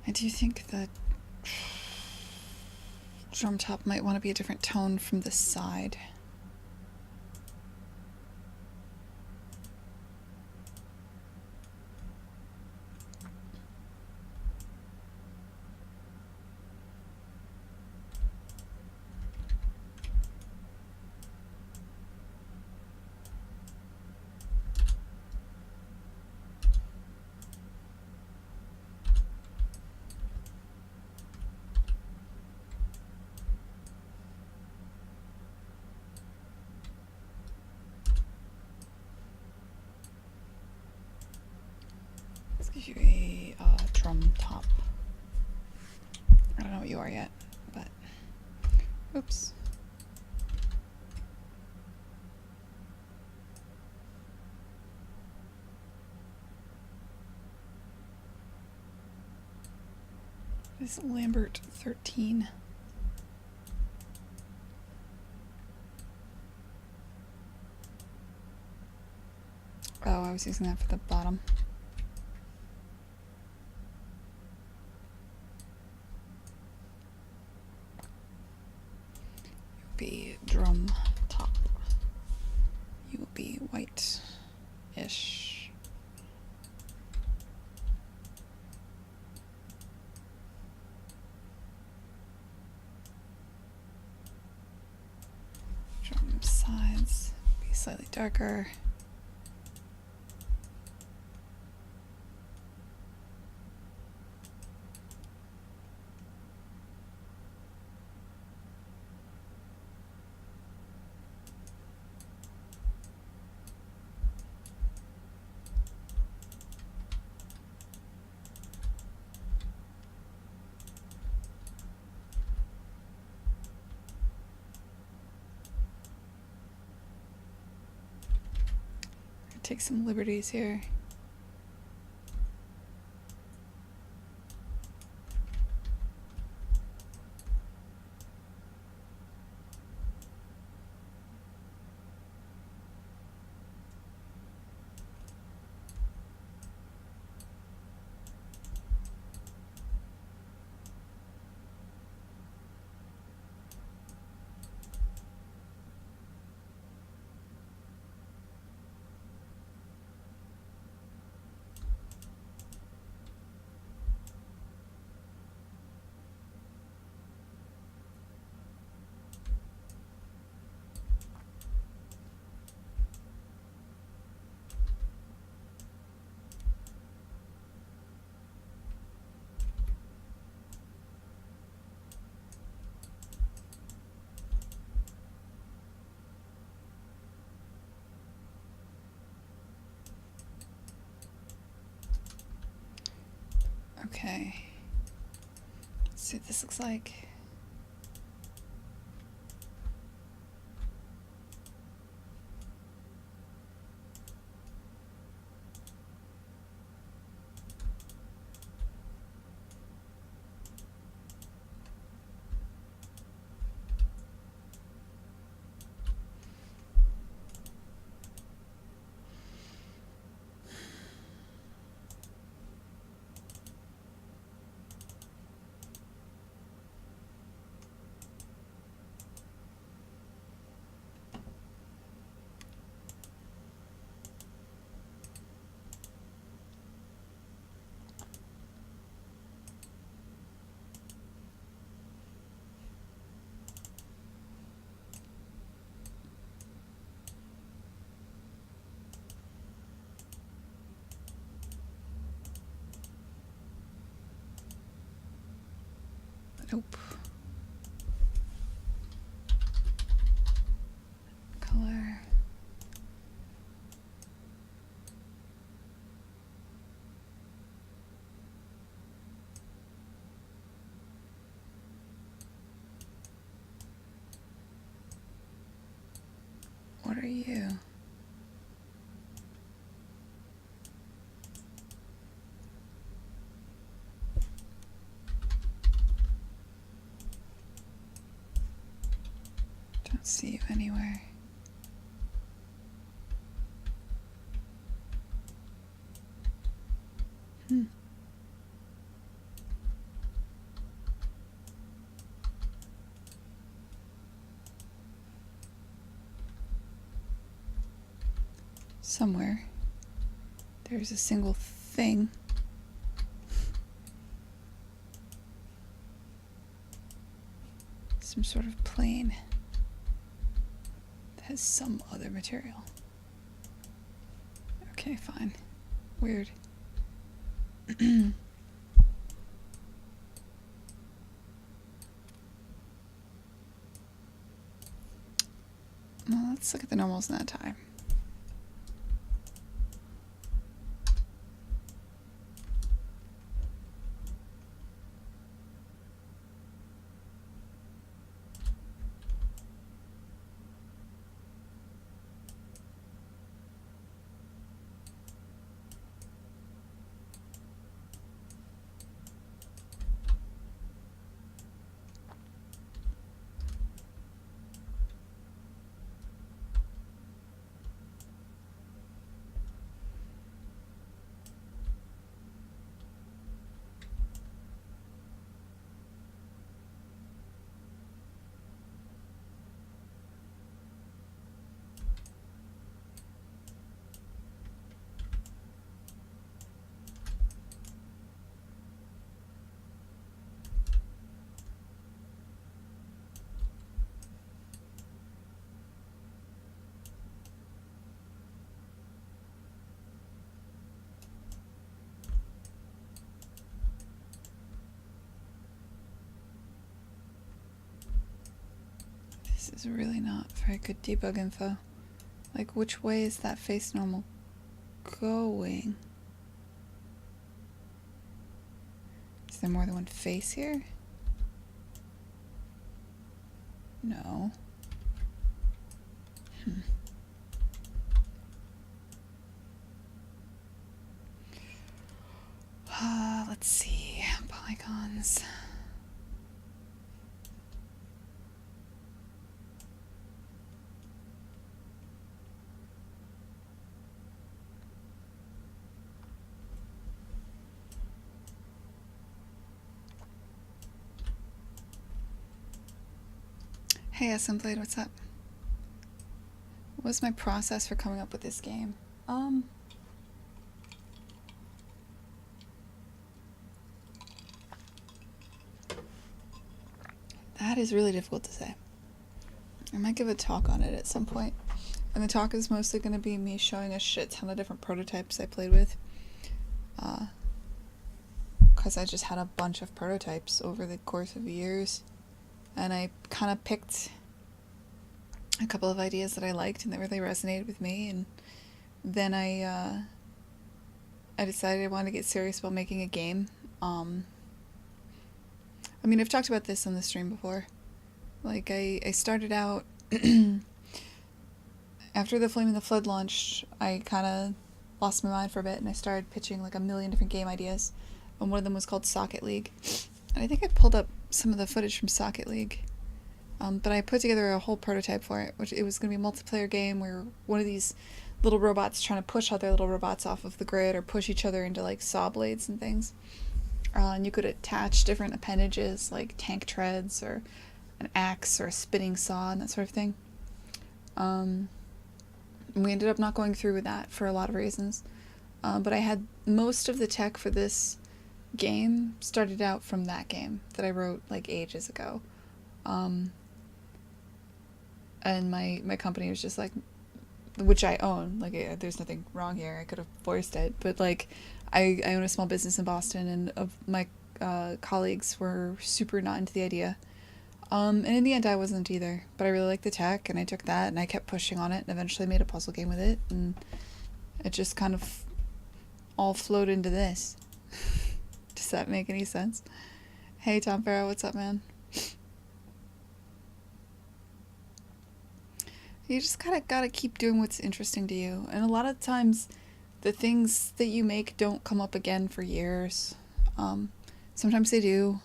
I do think that drum top might want to be a different tone from the side. Let's give you a drum top. I don't know what you are yet, but oops. This is Lambert 13. Oh, I was using that for the bottom. Be drum top. You will be white-ish. Drum sides be slightly darker. Take some liberties here. Okay. Let's see what this looks like. Nope. Color. What are you? Don't see you anywhere. Somewhere there's a single thing. Some sort of plane that has some other material. Okay, fine. Weird. Well, let's look at the normals in that time. This is really not very good debug info. Like, which way is that face normal going? Is there more than one face here? No. Let's see. Polygons. Hey, Assembly, what's up? What was my process for coming up with this game? That is really difficult to say. I might give a talk on it at some point. And the talk is mostly going to be me showing a shit ton of different prototypes I played with. Because I just had a bunch of prototypes over the course of years. And I kind of picked a couple of ideas that I liked and that really resonated with me. And then I decided I wanted to get serious about making a game. I mean, I've talked about this on the stream before. Like, I started out... After the Flame in the Flood launched, I kind of lost my mind for a bit, and I started pitching like a million different game ideas. And one of them was called Socket League. And I think I pulled up some of the footage from Socket League. But I put together a whole prototype for it, which it was going to be a multiplayer game where one of these little robots trying to push other little robots off of the grid or push each other into like saw blades and things. And you could attach different appendages like tank treads or an axe or a spinning saw and that sort of thing. We ended up not going through with that for a lot of reasons. But I had most of the tech for this game started out from that game that I wrote like ages ago. And my company was just like, which I own, like there's nothing wrong here, I could have voiced it, but like I own a small business in Boston, and colleagues were super not into the idea. And in the end, I wasn't either. But I really liked the tech, and I took that, and I kept pushing on it, and eventually made a puzzle game with it, and it just kind of all flowed into this. Does that make any sense? Hey, Tom Farrow, what's up, man? You just kind of gotta keep doing what's interesting to you. And a lot of times, the things that you make don't come up again for years. Sometimes they do.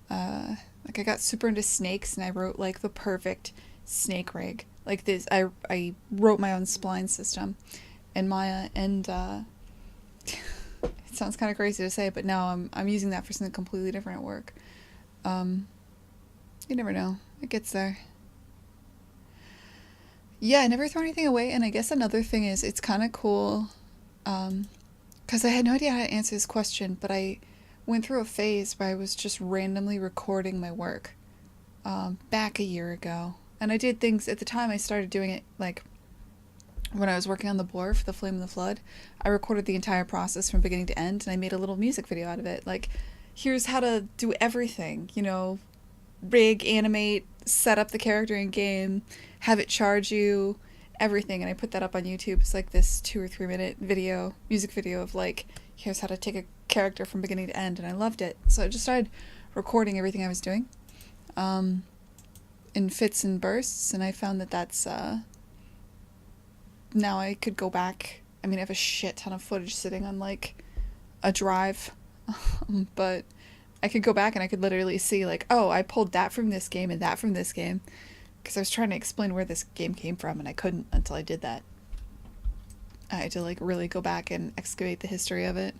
Like I got super into snakes and I wrote like the perfect snake rig. Like this, I wrote my own spline system in Maya, and it sounds kind of crazy to say, but now I'm using that for something completely different at work. You never know. It gets there. Yeah, I never throw anything away, and I guess another thing is it's kind of cool, because I had no idea how to answer this question, but I went through a phase where I was just randomly recording my work, back a year ago. And I did things, at the time I started doing it, like, when I was working on the boar for the Flame of the Flood, I recorded the entire process from beginning to end, and I made a little music video out of it. Like, here's how to do everything, you know, rig, animate, set up the character in game, have it charge you, everything. And I put that up on YouTube. It's like this 2 or 3 minute video, music video of like, here's how to take a character from beginning to end, and I loved it. So I just started recording everything I was doing, in fits and bursts, and I found that that's, now I could go back. I mean, I have a shit ton of footage sitting on like a drive, but I could go back and I could literally see like, oh, I pulled that from this game and that from this game, because I was trying to explain where this game came from and I couldn't until I did that. I had to like really go back and excavate the history of it.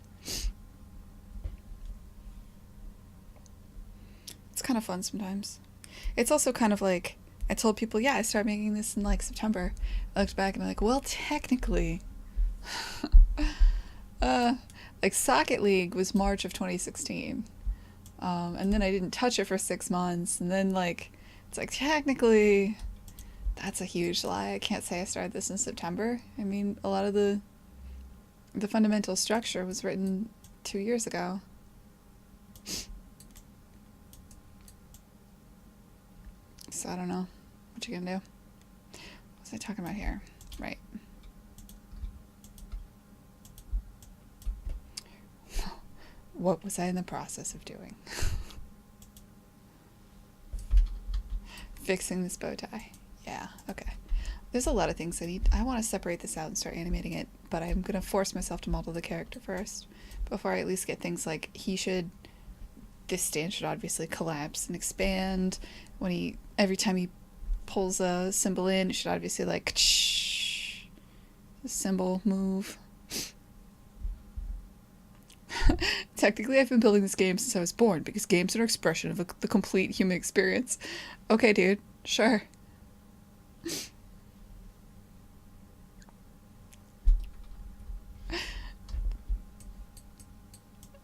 It's kind of fun sometimes. It's also kind of like, I told people, yeah, I started making this in like September. I looked back and I'm like, well, technically, like Socket League was March of 2016. And then I didn't touch it for 6 months. And then like, it's like, technically, that's a huge lie. I can't say I started this in September. I mean, a lot of the fundamental structure was written 2 years ago. So I don't know. What you gonna do? What was I talking about here? Right. What was I in the process of doing? Fixing this bow tie. Yeah, okay. There's a lot of things I want to separate this out and start animating it, but I'm gonna force myself to model the character first before I at least get things like this stand should obviously collapse and expand when every time he pulls a symbol in, it should obviously like the symbol move. Technically, I've been building this game since I was born, because games are an expression of the complete human experience. Okay, dude. Sure.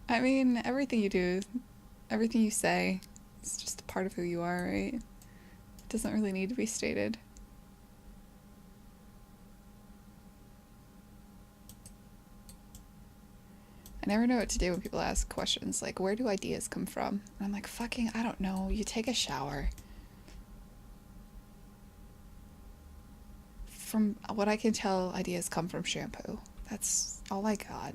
I mean, everything you do, everything you say, it's just a part of who you are, right? It doesn't really need to be stated. I never know what to do when people ask questions like, where do ideas come from? And I'm like, fucking, I don't know. You take a shower. From what I can tell, ideas come from shampoo. That's all I got.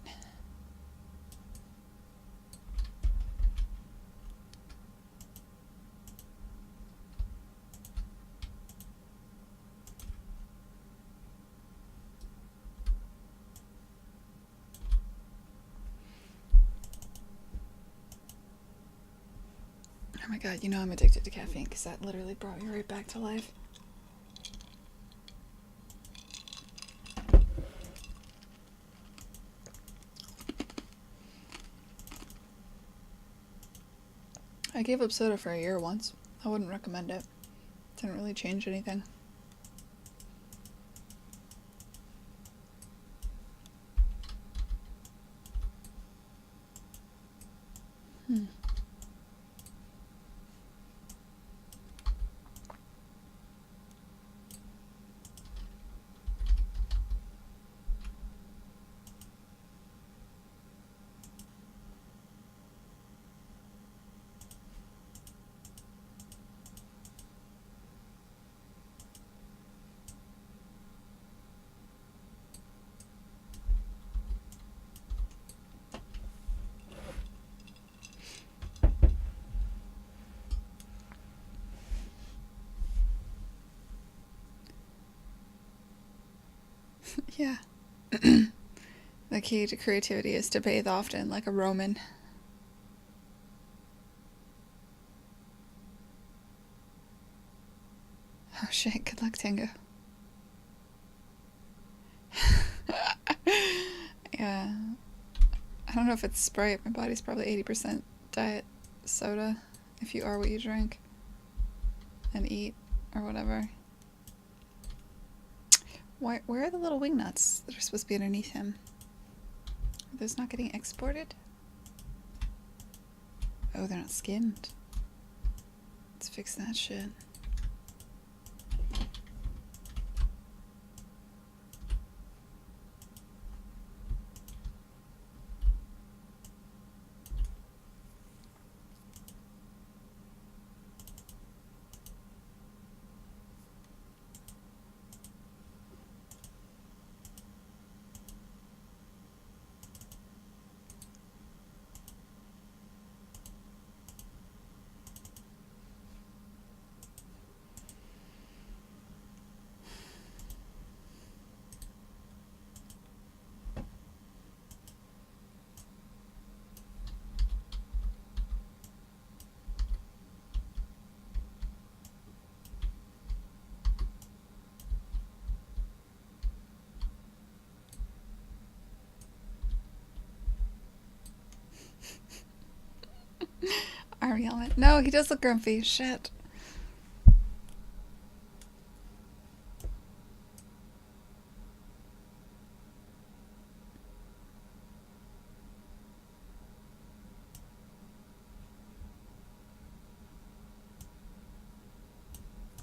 Oh my god, you know I'm addicted to caffeine because that literally brought me right back to life. I gave up soda for a year once. I wouldn't recommend it. Didn't really change anything. Yeah. The key to creativity is to bathe often, like a Roman. Oh shit, good luck, Tango. Yeah. I don't know if it's Sprite. My body's probably 80% diet soda, if you are what you drink and eat, or whatever. Where are the little wing nuts that are supposed to be underneath him? Are those not getting exported? Oh, they're not skimmed. Let's fix that shit. Army helmet. No, he does look grumpy. Shit.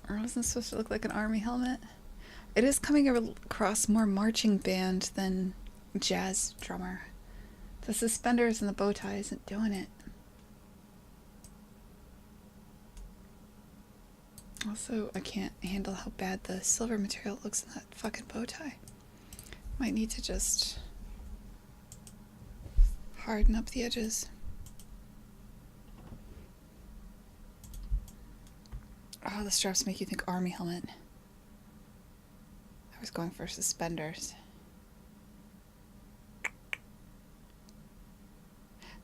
Or wasn't supposed to look like an army helmet? It is coming across more marching band than jazz drummer. The suspenders and the bow tie isn't doing it. Also, I can't handle how bad the silver material looks in that fucking bow tie. Might need to just harden up the edges. Oh, the straps make you think army helmet. I was going for suspenders.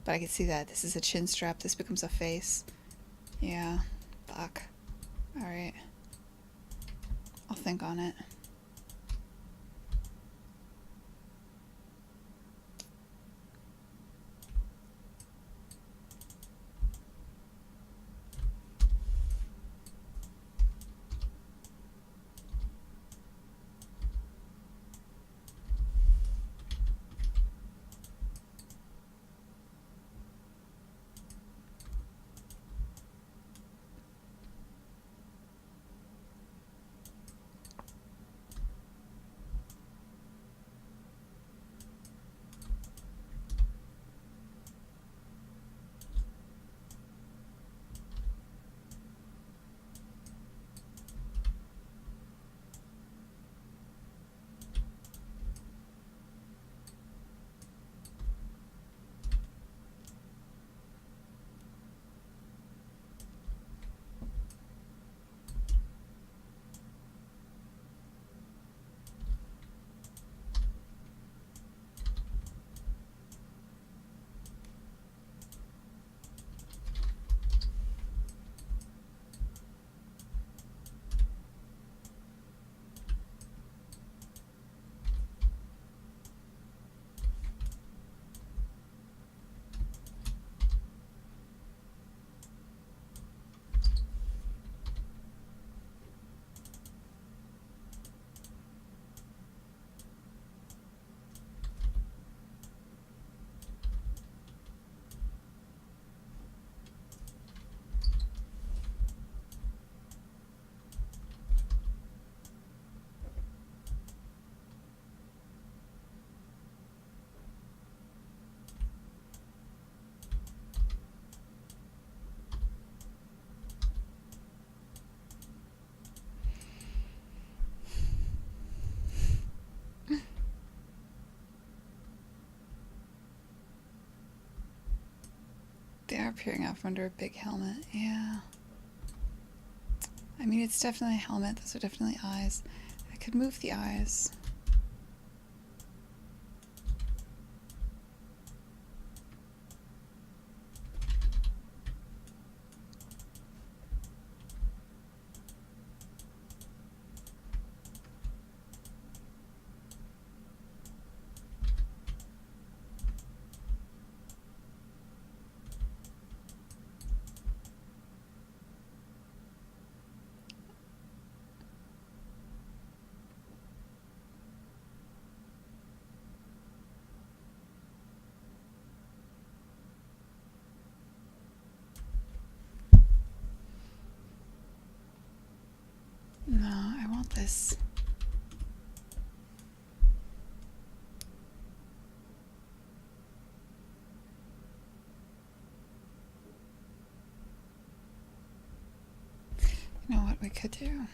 But I can see that. This is a chin strap. This becomes a face. Yeah. Fuck. Alright. I'll think on it. They are peering out from under a big helmet. Yeah. I mean, it's definitely a helmet. Those are definitely eyes. I could move the eyes. this. You know what we could do?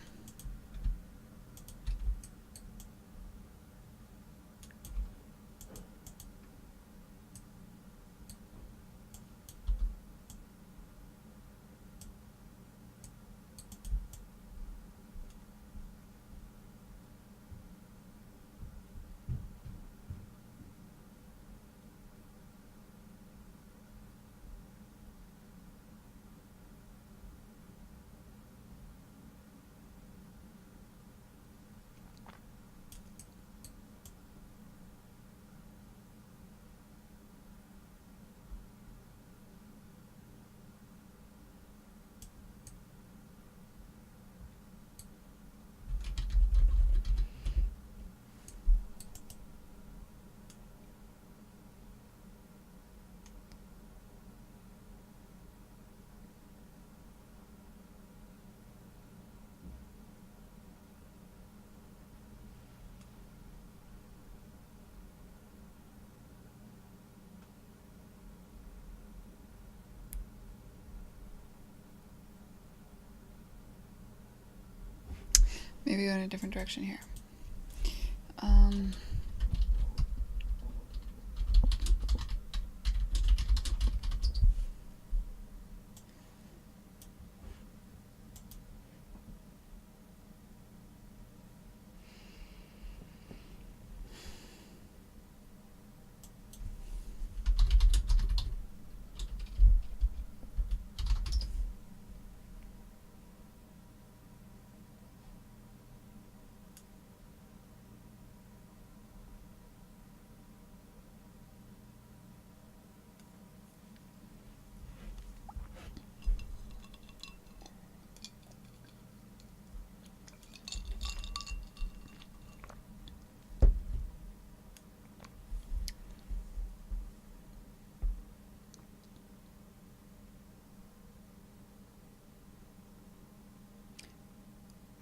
Maybe go in a different direction here.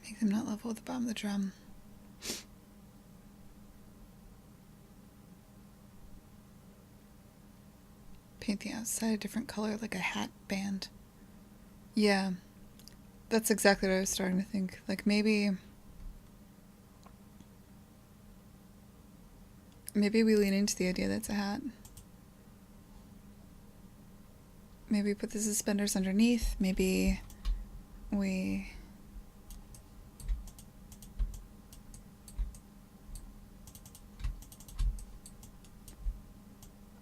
Make them not level with the bottom of the drum. Paint the outside a different color, like a hat band. Yeah, that's exactly what I was starting to think. Like maybe we lean into the idea that it's a hat. Maybe put the suspenders underneath. Maybe we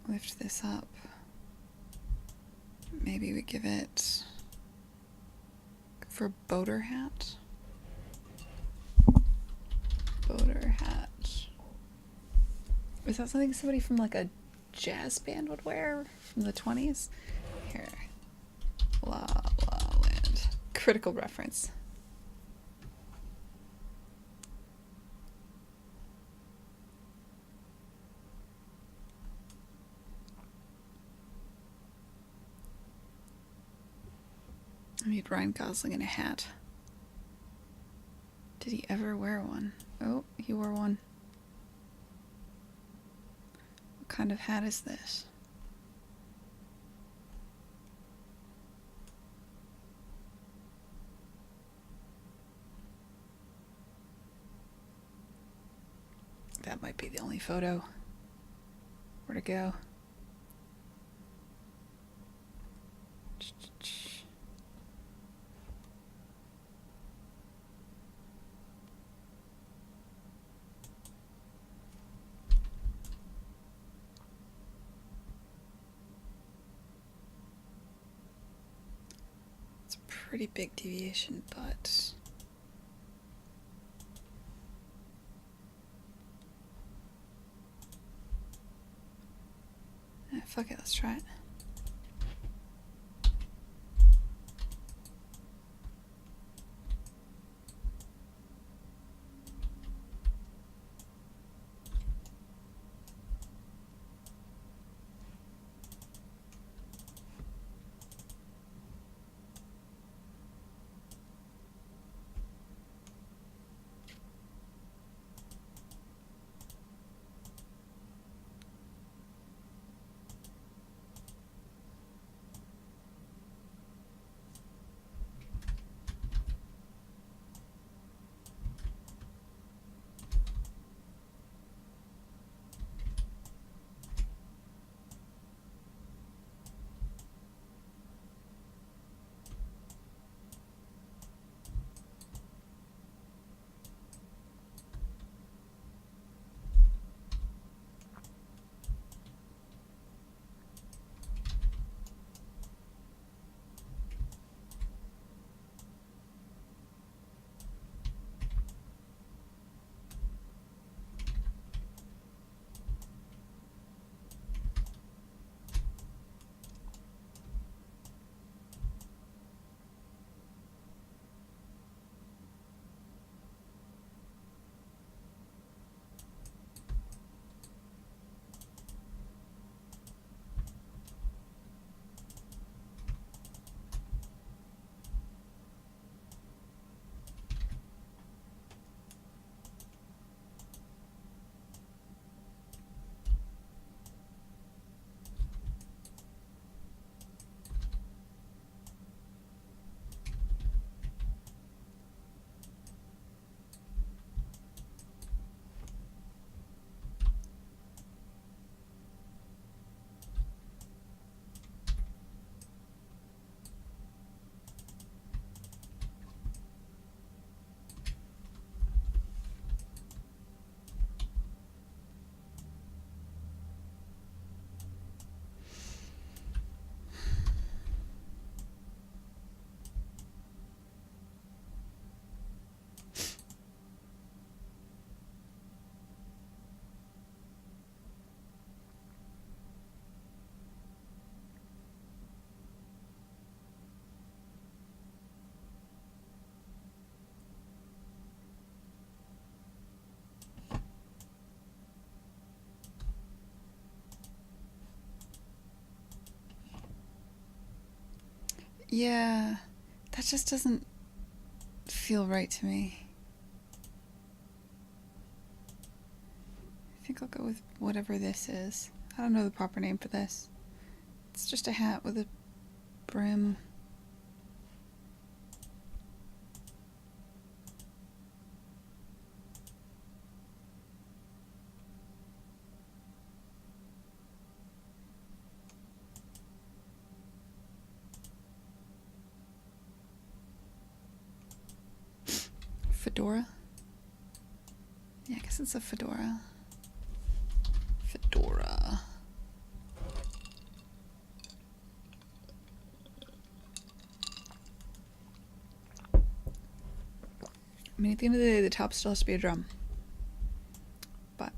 lift this up. Maybe we give it for boater hat. Boater hat. Is that something somebody from like a jazz band would wear from the 20s? Here. La La Land. Critical reference. I need Ryan Gosling in a hat. Did he ever wear one? Oh, he wore one. What kind of hat is this? That might be the only photo. Where to go? It's a pretty big deviation, but fuck it, let's try it. Yeah, that just doesn't feel right to me. I think I'll go with whatever this is. I don't know the proper name for this. It's just a hat with a brim. Fedora? Yeah, I guess it's a fedora. Fedora. I mean, at the end of the day, the top still has to be a drum. But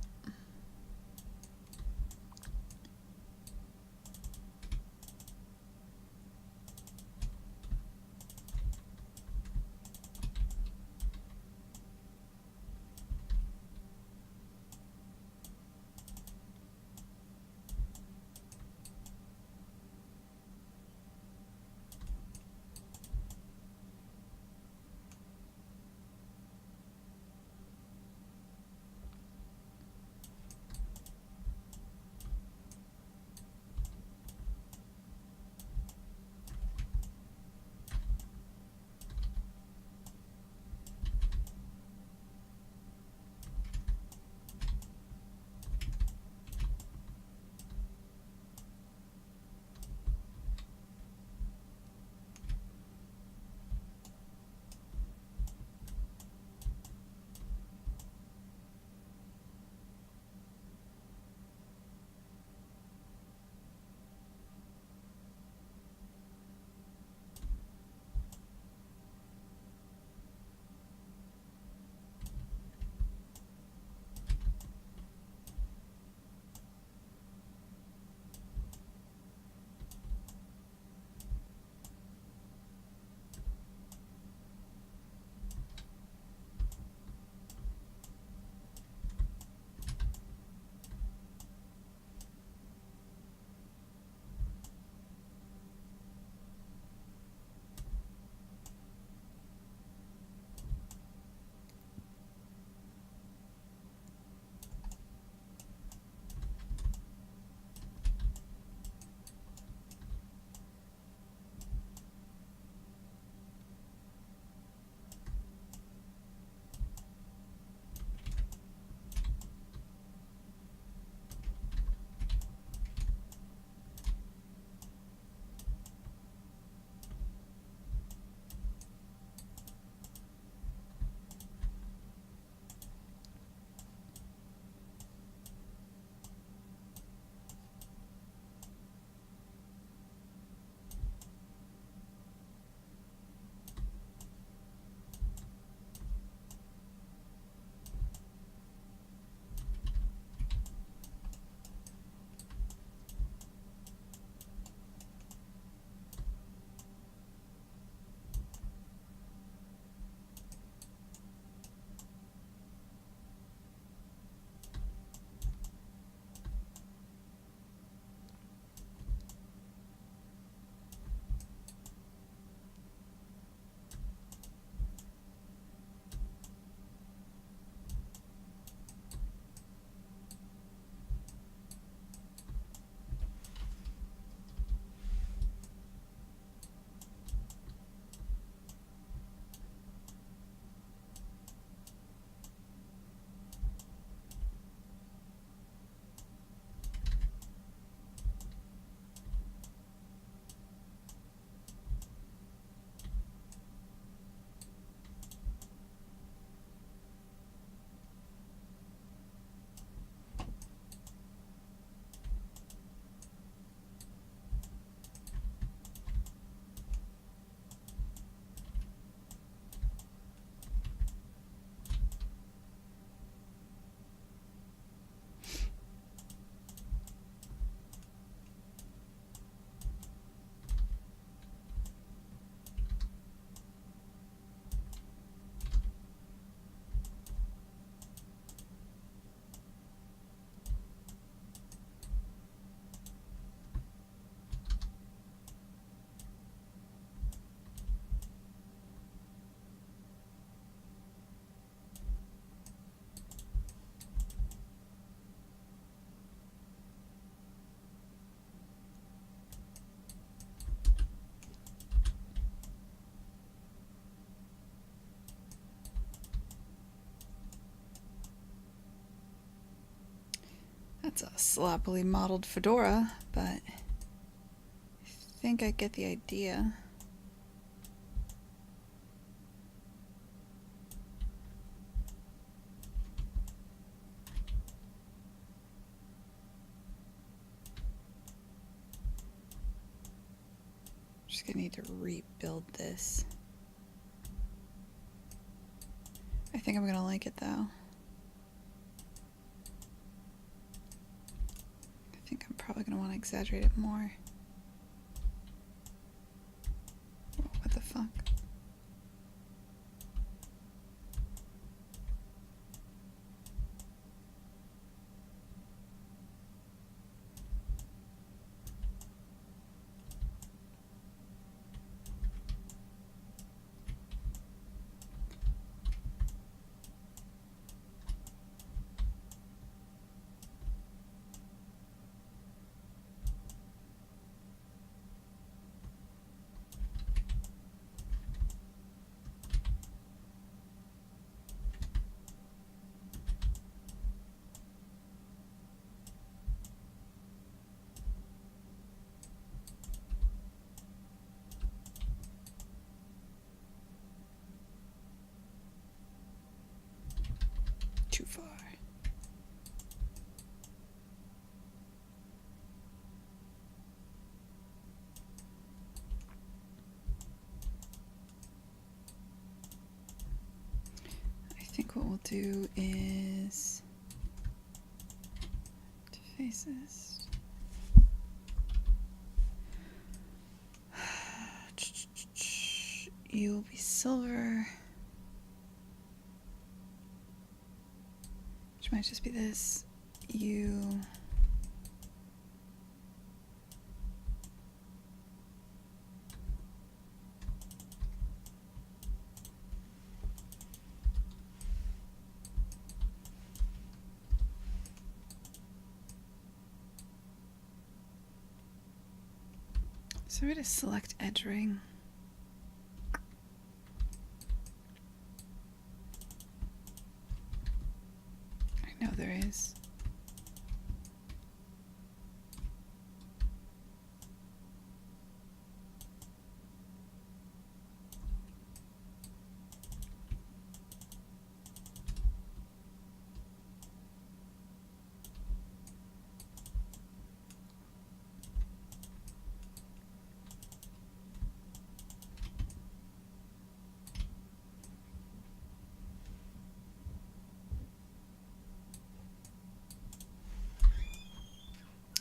That's a sloppily modeled fedora, but I think I get the idea. Just gonna need to rebuild this. I think I'm gonna like it though. I think I'm probably gonna want to exaggerate it more. What the fuck? Too far. I think what we'll do is to face this. You'll be silver. Which might just be this. You. So we're going to select edge ring. I know there is.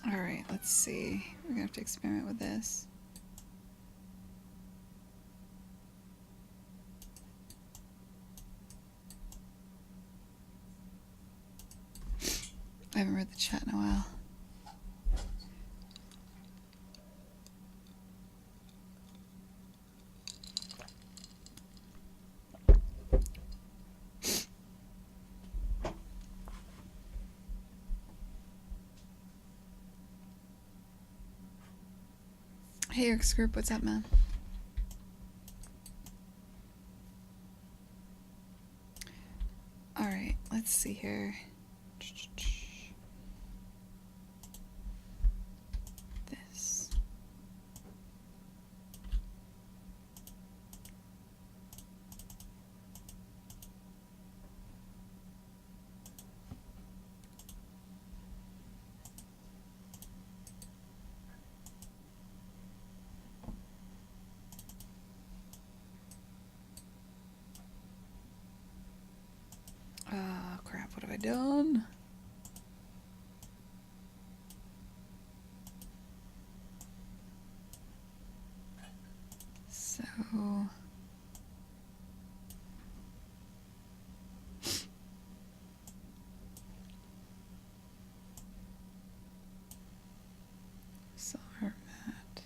Alright, let's see. We're gonna have to experiment with this. I haven't read the chat in a while. Hey, Eric's group, what's up, man? Alright, let's see here. This. Crap, what have I done? So... Silver mat.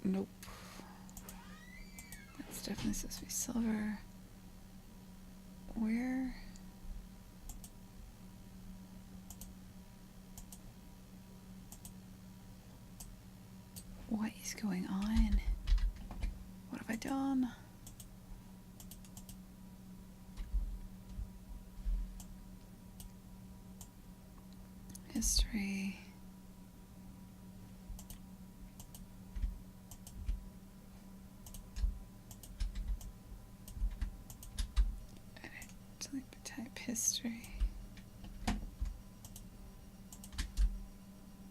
Nope. That's definitely supposed to be silver. Where? What is going on? What have I done? History. Edit. Delete the type history.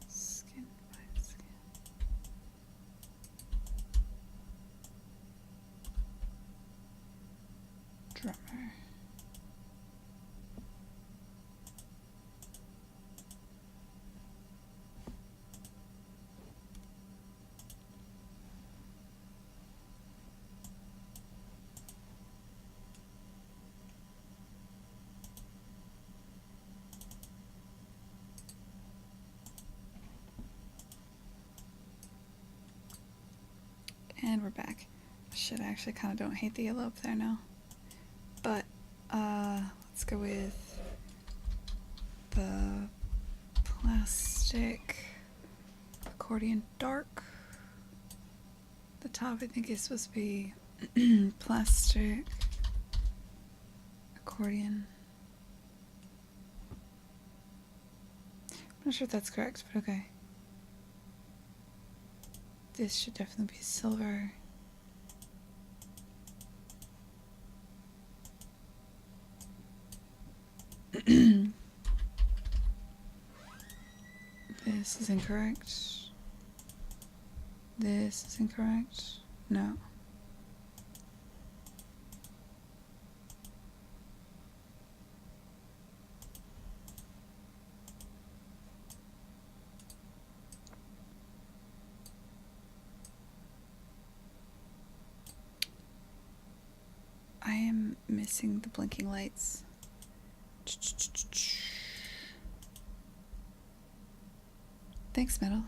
Skin by skin. Drummer. And we're back. Shit, I actually kind of don't hate the yellow up there now. But, let's go with the plastic accordion dark. The top, I think, is supposed to be plastic accordion. I'm not sure if that's correct, but okay. This should definitely be silver. This is incorrect. This is incorrect. No. I am missing the blinking lights. Thanks, Metal.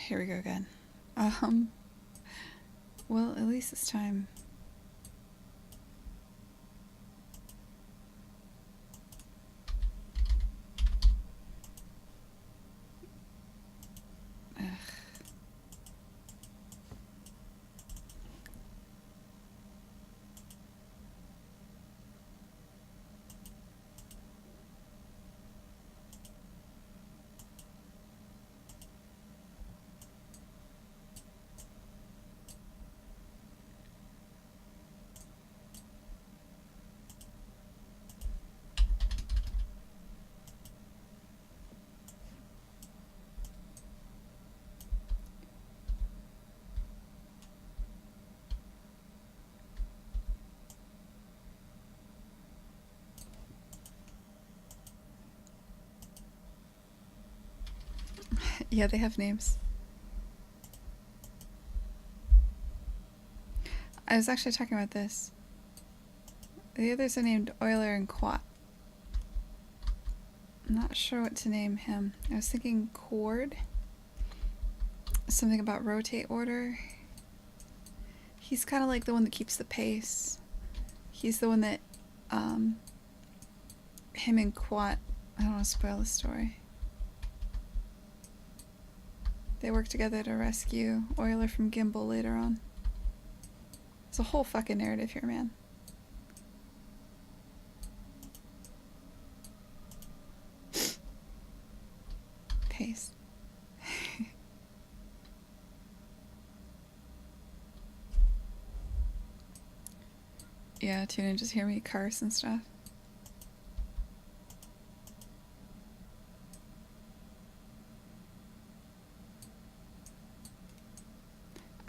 Here we go again. Well, at least this time. Ugh. Yeah, they have names. I was actually talking about this. The others are named Euler and Quat. I'm not sure what to name him. I was thinking Chord. Something about rotate order. He's kind of like the one that keeps the pace. He's the one that, him and Quat, I don't want to spoil the story. They work together to rescue Euler from Gimbal later on. It's a whole fucking narrative here, man. Pace. Yeah, tune in, just hear me curse and stuff.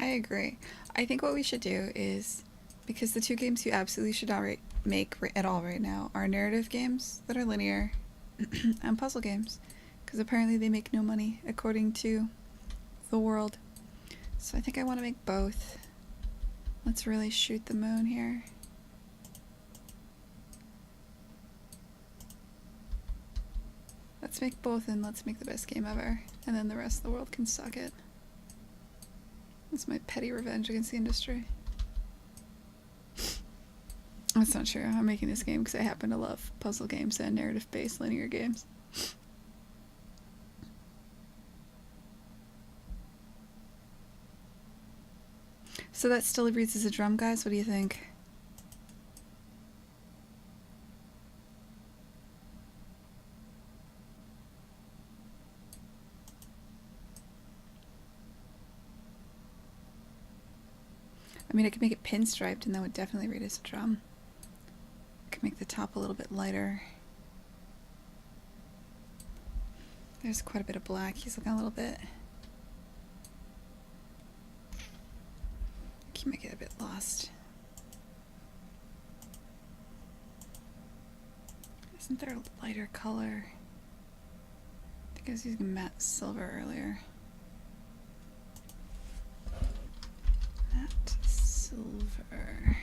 I agree. I think what we should do is, Because the two games you absolutely should not make at all right now are narrative games that are linear and puzzle games. Because apparently they make no money, according to the world. So I think I want to make both. Let's really shoot the moon here. Let's make both and let's make the best game ever. And then the rest of the world can suck it. That's my petty revenge against the industry. That's not true. I'm making this game because I happen to love puzzle games and narrative-based linear games. So that still reads as a drum, guys? What do you think? I mean, I could make it pinstriped and that would definitely read as a drum. I could make the top a little bit lighter. There's quite a bit of black. He's looking a little bit... Can make it a bit lost. Isn't there a lighter color? I think I was using matte silver earlier. Matte silver.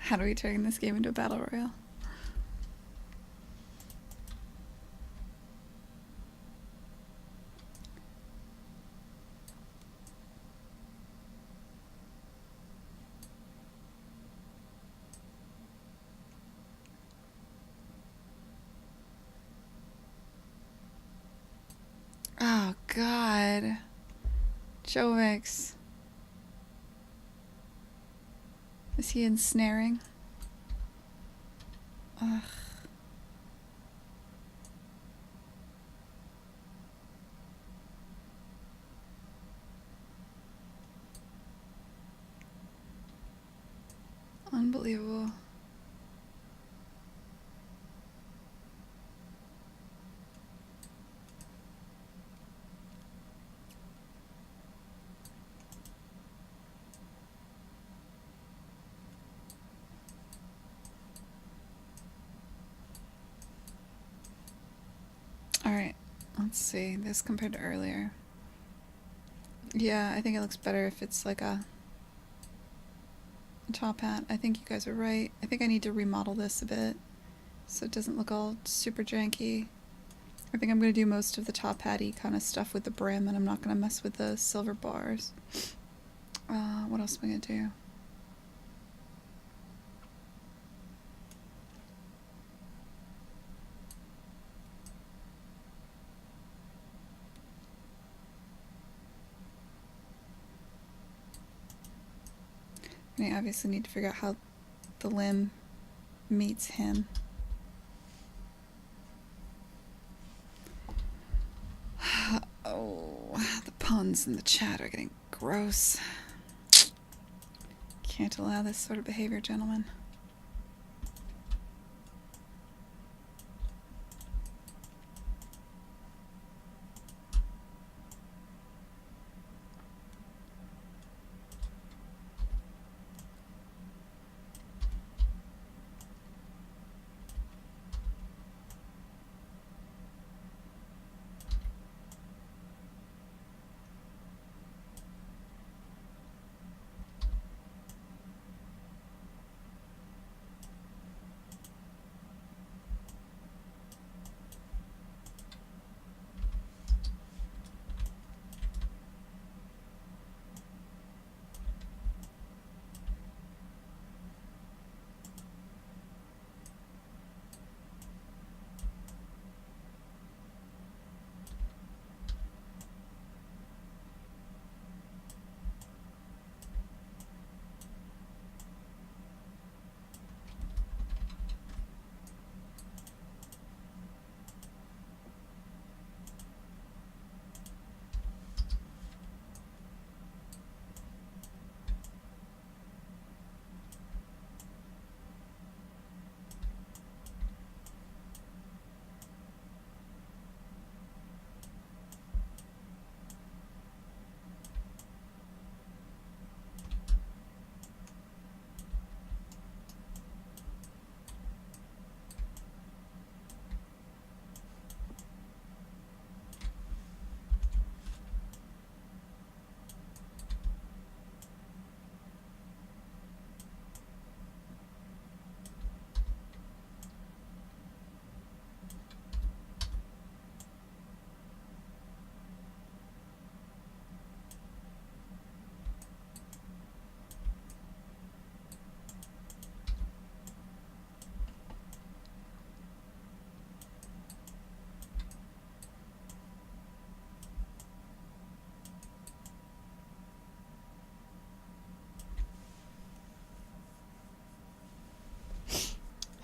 How do we turn this game into a battle royale? Oh, God. Jovix. Is he ensnaring? Ugh. Unbelievable. Alright, let's see. This compared to earlier. Yeah, I think it looks better if it's like a top hat. I think you guys are right. I think I need to remodel this a bit so it doesn't look all super janky. I think I'm going to do most of the top hatty kind of stuff with the brim, and I'm not going to mess with the silver bars. What else am I going to do? I obviously need to figure out how the limb meets him. Oh, the puns in the chat are getting gross. Can't allow this sort of behavior, gentlemen.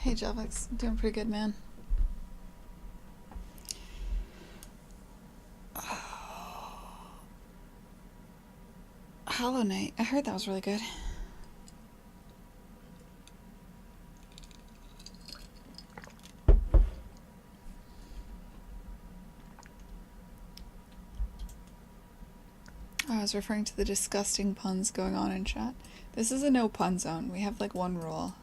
Hey, Jelvix. I'm doing pretty good, man. Hollow Knight. I heard that was really good. I was referring to the disgusting puns going on in chat. This is a no pun zone. We have like one rule.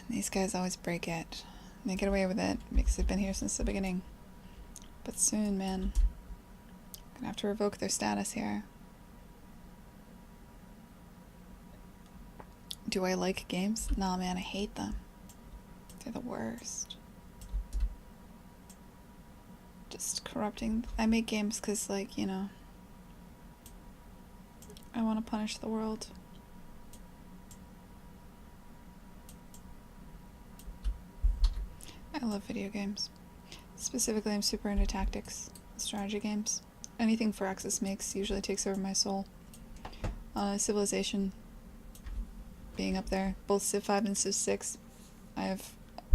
These guys always break it. They get away with it because they've been here since the beginning. But soon, man. Gonna have to revoke their status here. Do I like games? Nah, man, I hate them. They're the worst. Just corrupting. I make games because, like, you know, I want to punish the world. I love video games. Specifically, I'm super into tactics, strategy games. Anything Firaxis makes usually takes over my soul. Civilization being up there. Both Civ 5 and Civ 6. I have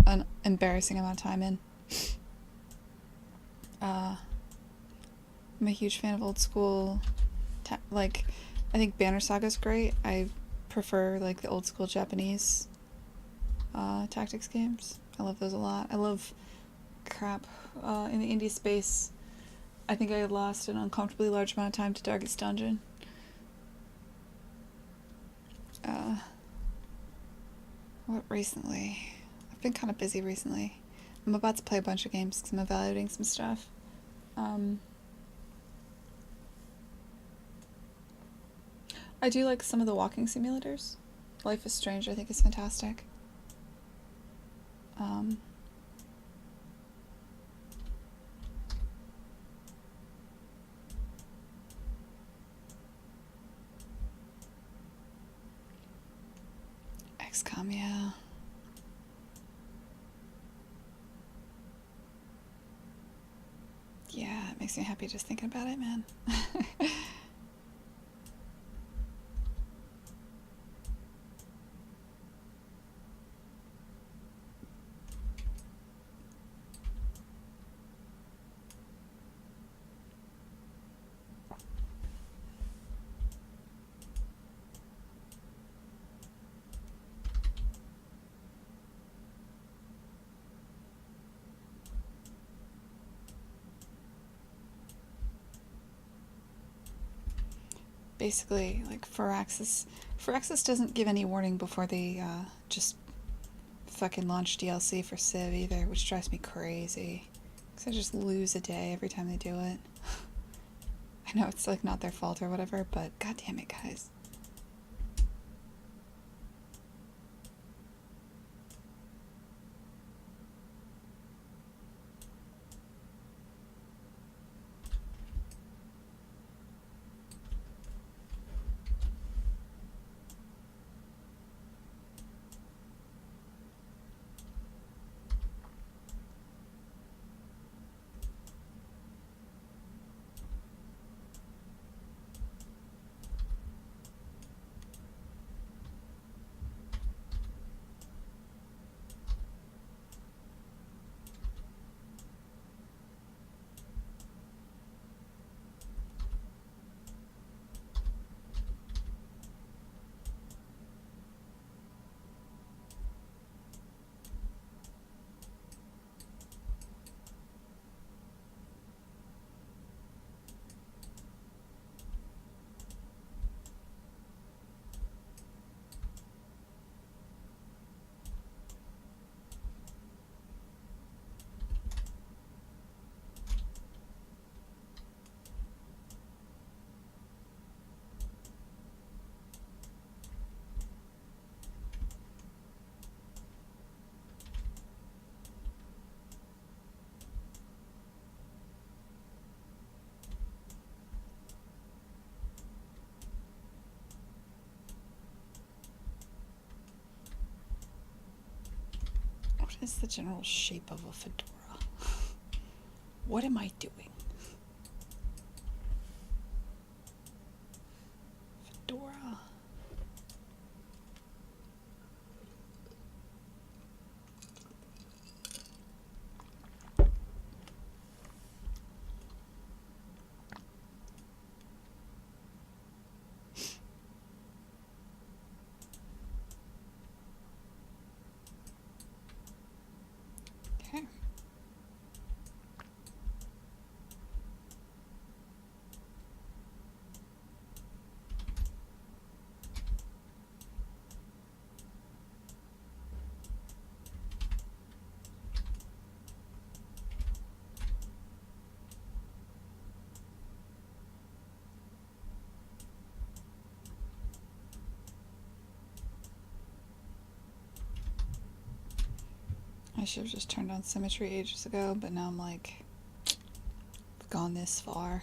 an embarrassing amount of time in. I'm a huge fan of old school, like, I think Banner Saga's great. I prefer, like, the old school Japanese tactics games. I love those a lot. I love, in the indie space, I think I lost an uncomfortably large amount of time to Darkest Dungeon. What recently? I've been kind of busy recently. I'm about to play a bunch of games because I'm evaluating some stuff. I do like some of the walking simulators. Life is Strange, I think, is fantastic. XCOM, yeah. Yeah, it makes me happy just thinking about it, man. Basically, like, Firaxis doesn't give any warning before they just fucking launch DLC for Civ either, which drives me crazy. Because I just lose a day every time they do it. I know it's, like, not their fault or whatever, but god damn it, guys. What is the general shape of a fedora? What am I doing? Fedora. should have just turned on symmetry ages ago, but now I'm like, I've gone this far.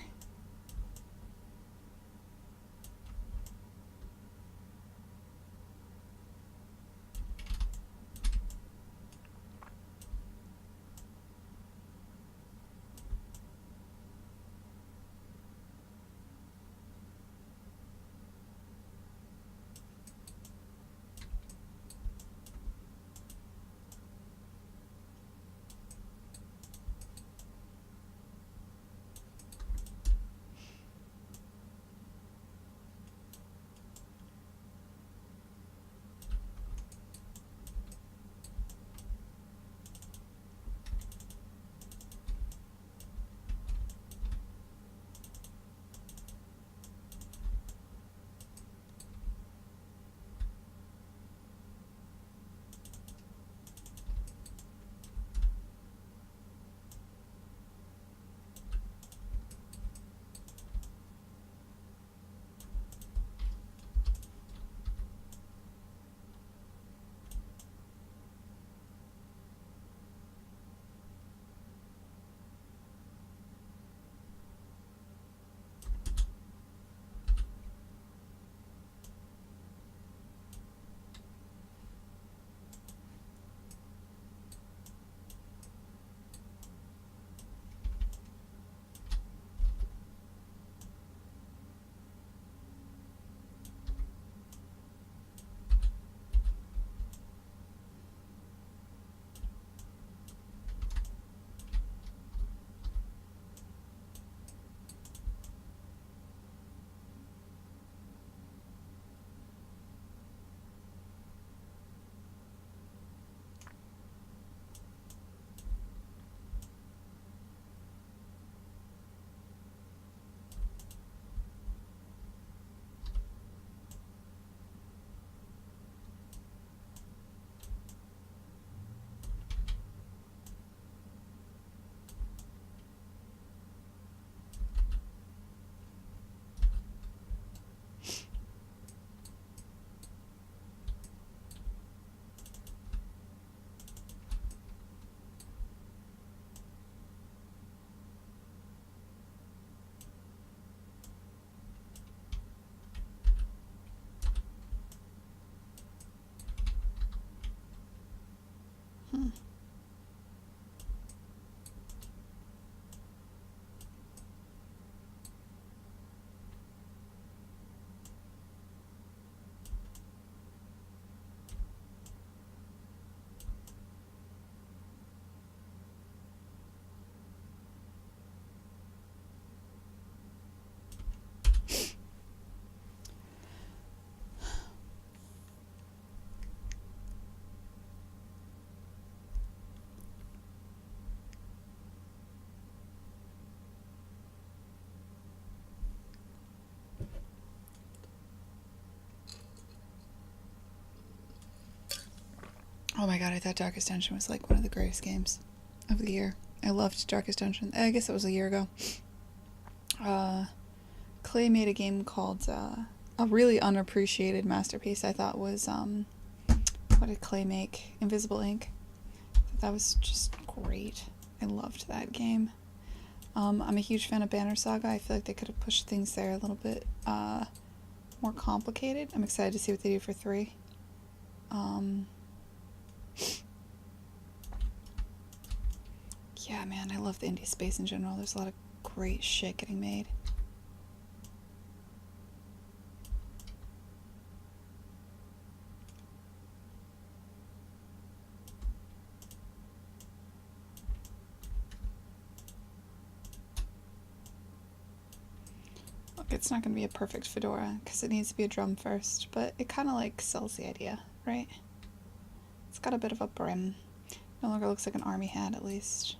Oh my god, I thought Darkest Dungeon was like one of the greatest games of the year. I loved Darkest Dungeon. I guess it was a year ago. Clay made a game called a really unappreciated masterpiece I thought was what did Clay make? Invisible Ink. That was just great. I loved that game. I'm a huge fan of Banner Saga. I feel like they could have pushed things there a little bit more complicated. I'm excited to see what they do for 3. Yeah, man, I love the indie space in general. There's a lot of great shit getting made. Look, it's not going to be a perfect fedora because it needs to be a drum first, but it kind of like sells the idea, right? It's got a bit of a brim. No longer looks like an army hat, at least.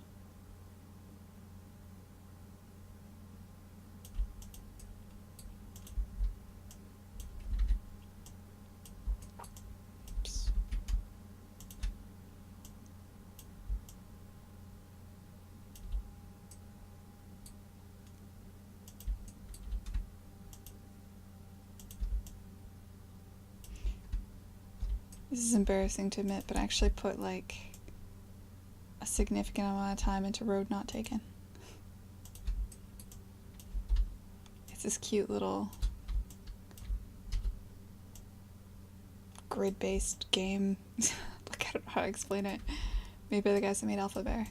This is embarrassing to admit, but I actually put like a significant amount of time into Road Not Taken. It's this cute little grid-based game. Like, I don't know how to explain it. Made by the guys that made Alpha Bear.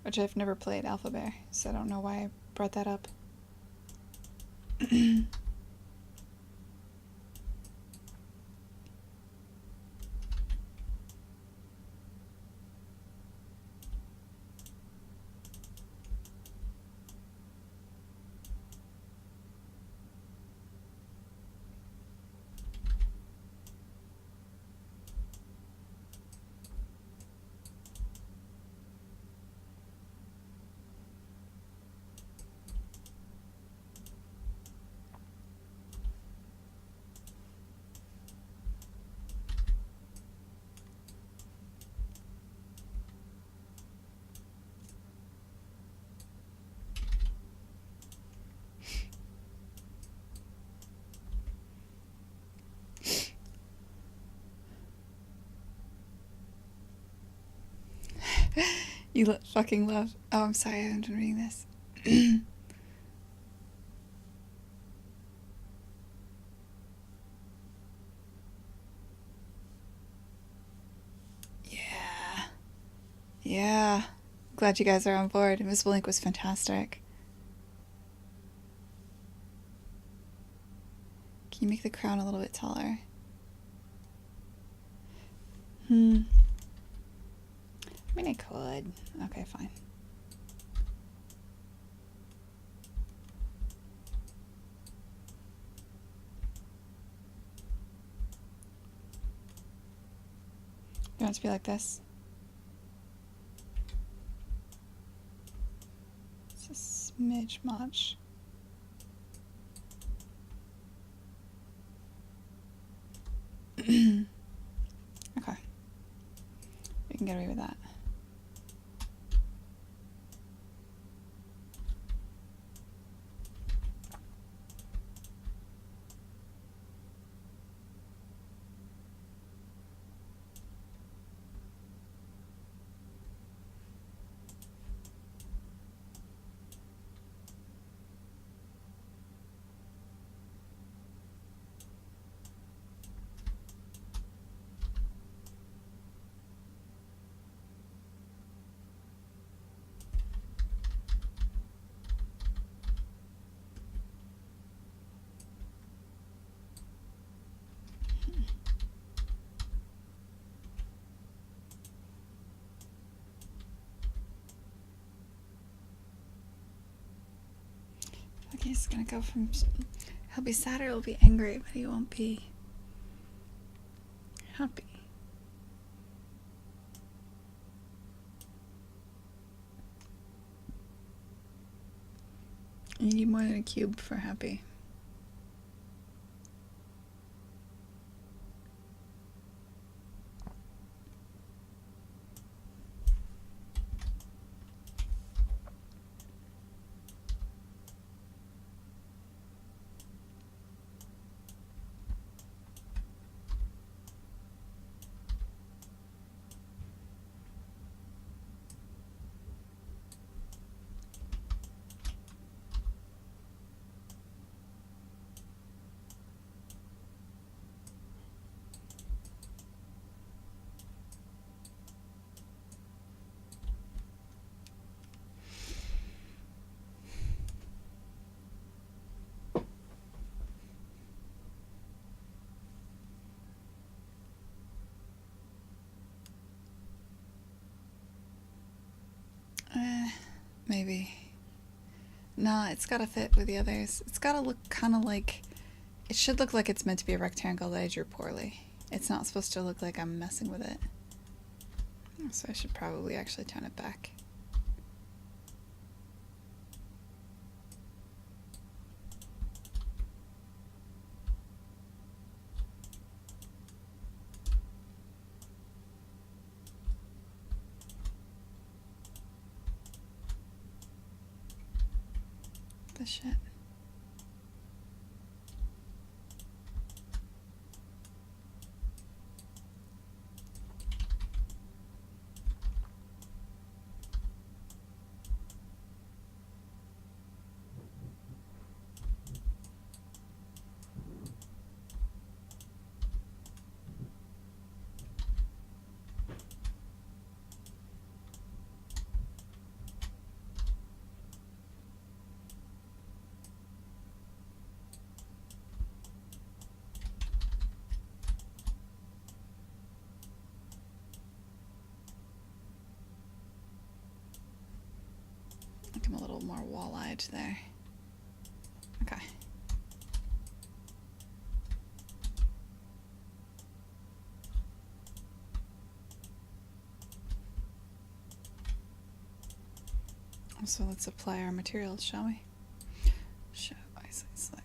Which I've never played Alpha Bear, so I don't know why I brought that up. You fucking love. Oh, I'm sorry, I haven't been reading this. Yeah. Yeah. Glad you guys are on board. Invisible Ink was fantastic. Can you make the crown a little bit taller? I mean, I could. Okay, fine. You want it to be like this? It's a smidge much. Okay. We can get away with that. Okay, he's gonna go from... He'll be sad or he'll be angry, but he won't be happy. You need more than a cube for happy. Maybe. Nah, it's gotta fit with the others. It's gotta look kind of like... It should look like it's meant to be a rectangle that I drew poorly. It's not supposed to look like I'm messing with it. So I should probably actually turn it back. The shit. more wall-eyed there. Okay. So let's apply our materials, shall we? Show isolate select.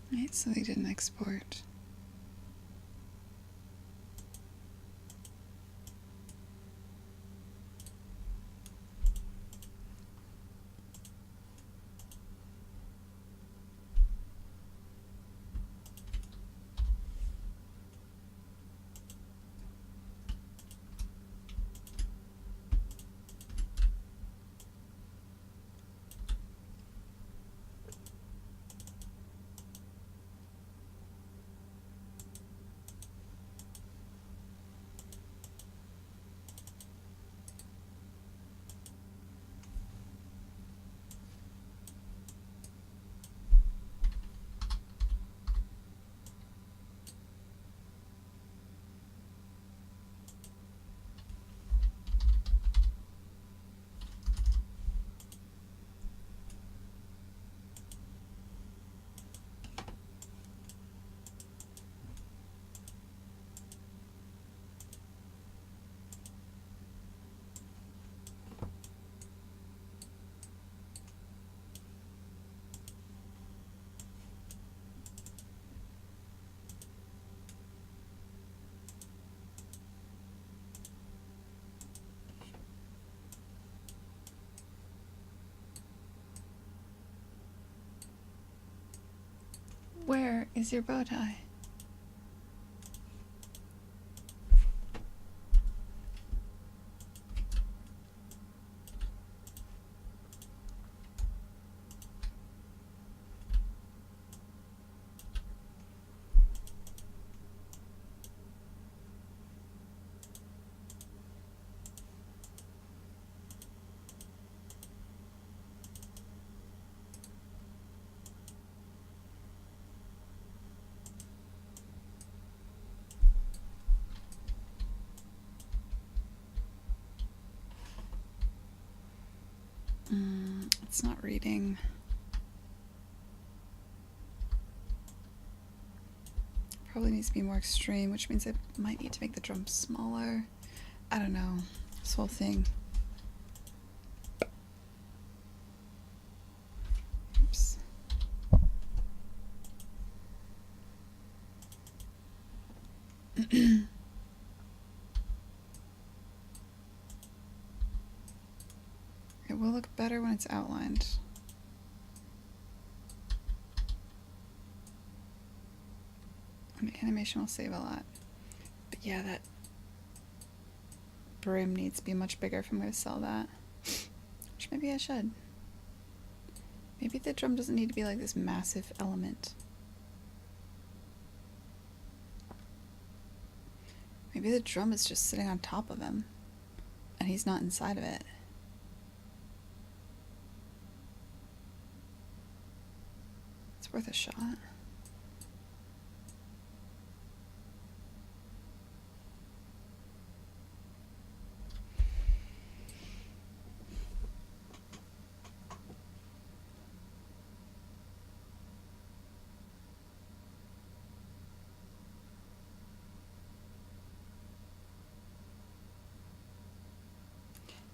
Right, so they didn't export. Where is your bow tie? It's not reading. Probably needs to be more extreme, which means I might need to make the drum smaller. I don't know. This whole thing. Oops. It will look better when it's outlined. And the animation will save a lot. But yeah, that brim needs to be much bigger if I'm going to sell that. Which maybe I should. Maybe the drum doesn't need to be like this massive element. Maybe the drum is just sitting on top of him, and he's not inside of it. It's worth a shot.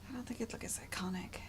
I don't think it'd look as iconic.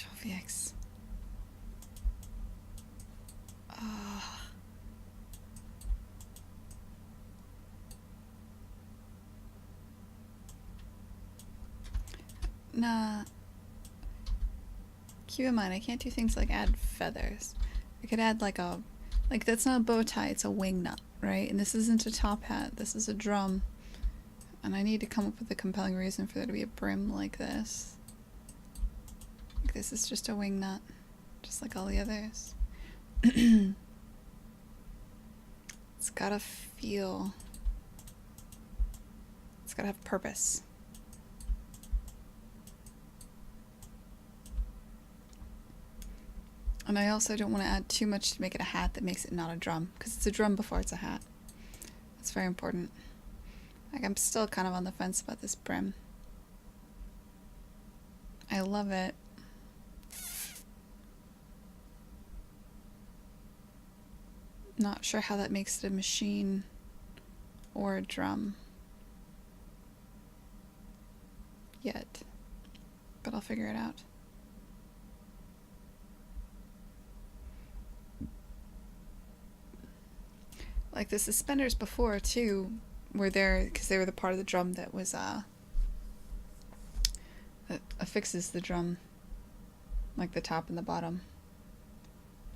Jovix. Nah. Keep in mind, I can't do things like add feathers. I could add like a... Like, that's not a bow tie, it's a wing nut, right? And this isn't a top hat, this is a drum. And I need to come up with a compelling reason for there to be a brim like this. Like, this is just a wing nut, just like all the others. It's gotta feel... It's gotta have purpose. And I also don't want to add too much to make it a hat that makes it not a drum, because it's a drum before it's a hat. That's very important. Like, I'm still kind of on the fence about this brim. I love it. Not sure how that makes it a machine or a drum yet, but I'll figure it out. Like, the suspenders before, too, were there because they were the part of the drum that was, that affixes the drum. Like the top and the bottom.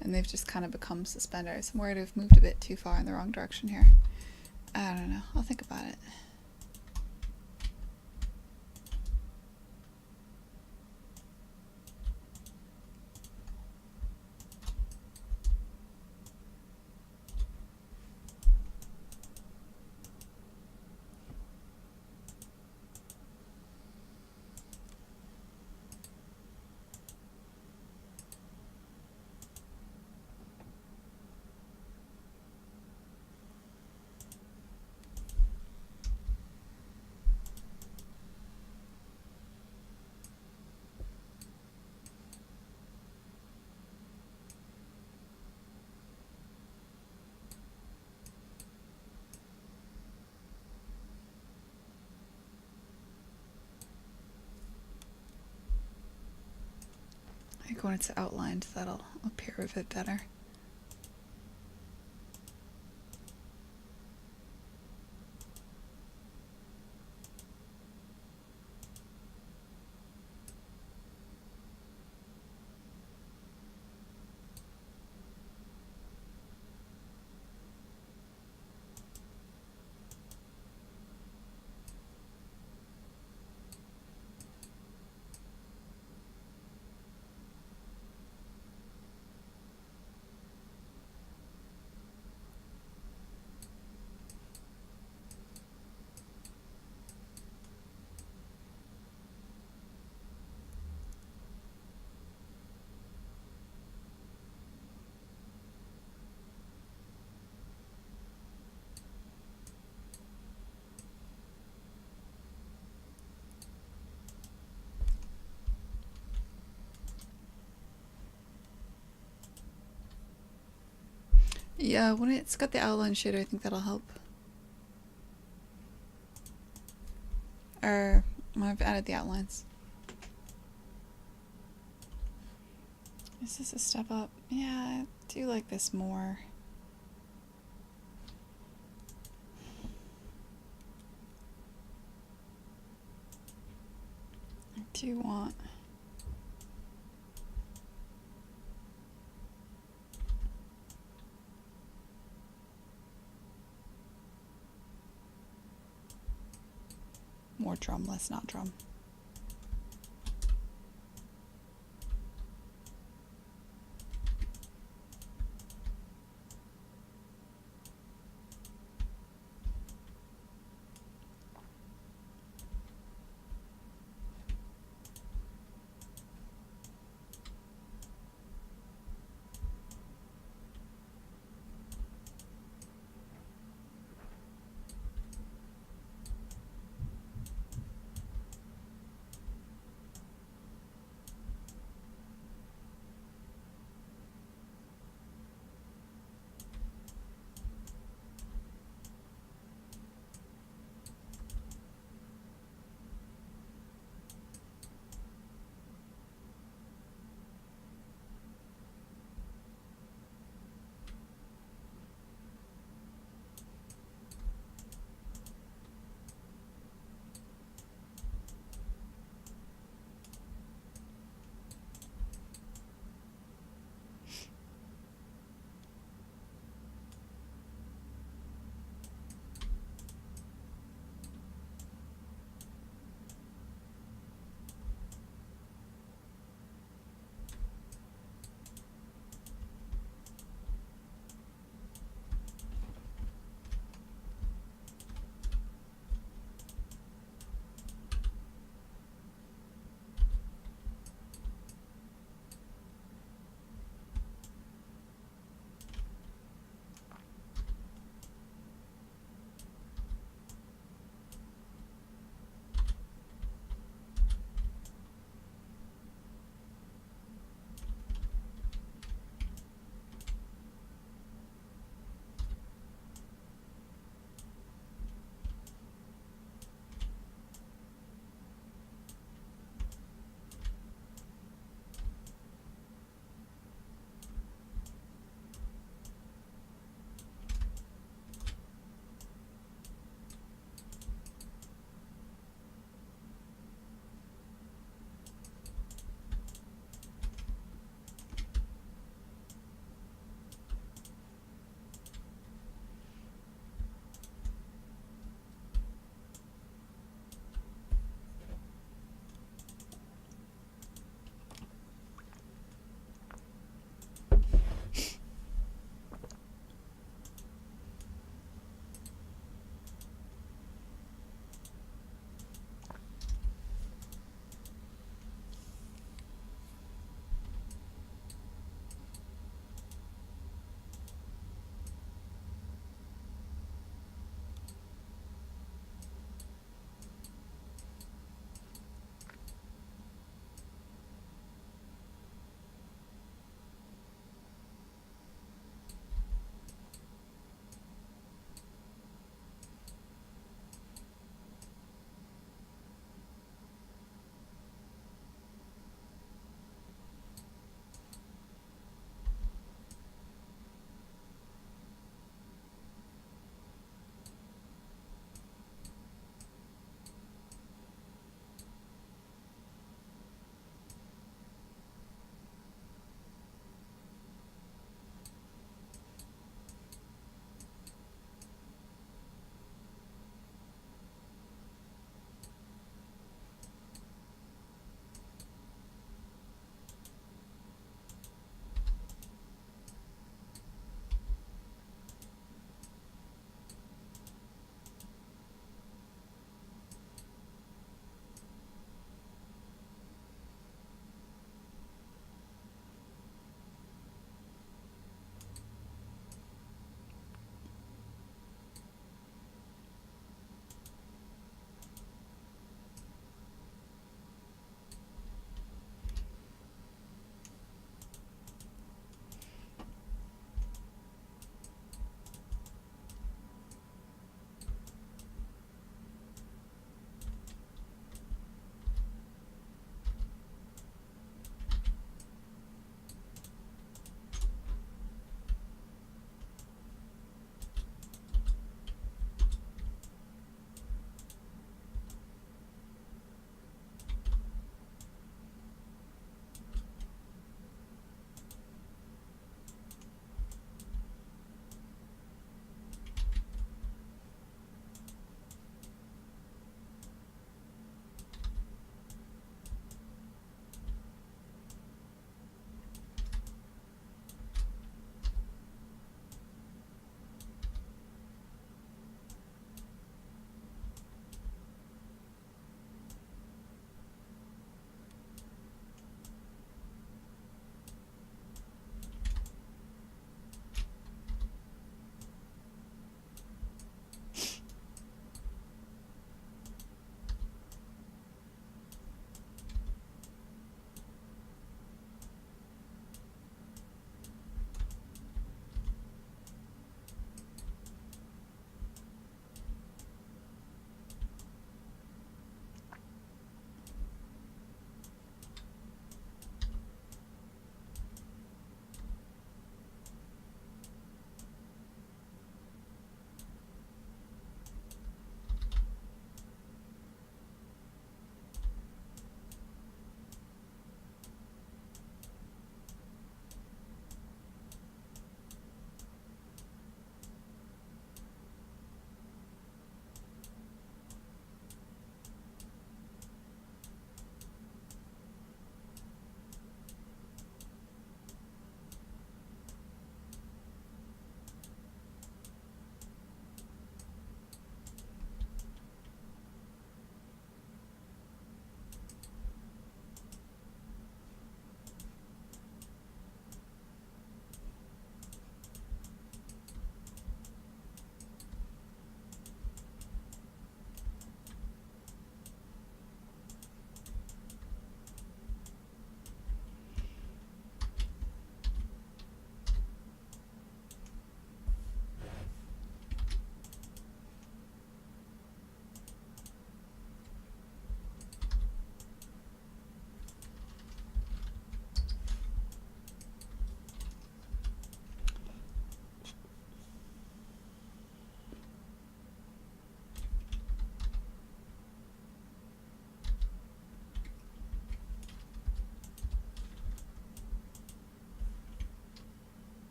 And they've just kind of become suspenders. I'm worried I've moved a bit too far in the wrong direction here. I don't know. I'll think about it. I think when it's outlined, that'll appear a bit better. Yeah, when it's got the outline shader, I think that'll help. Or when I've added the outlines. Is this a step up? Yeah, I do like this more. I do want... more drum, less not drum.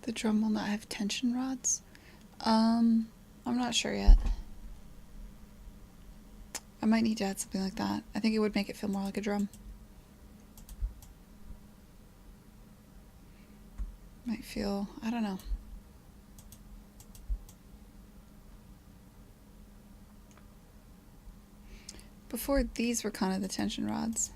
The drum will not have tension rods? I'm not sure yet. I might need to add something like that. I think it would make it feel more like a drum. Might feel, I don't know. Before, these were kind of the tension rods.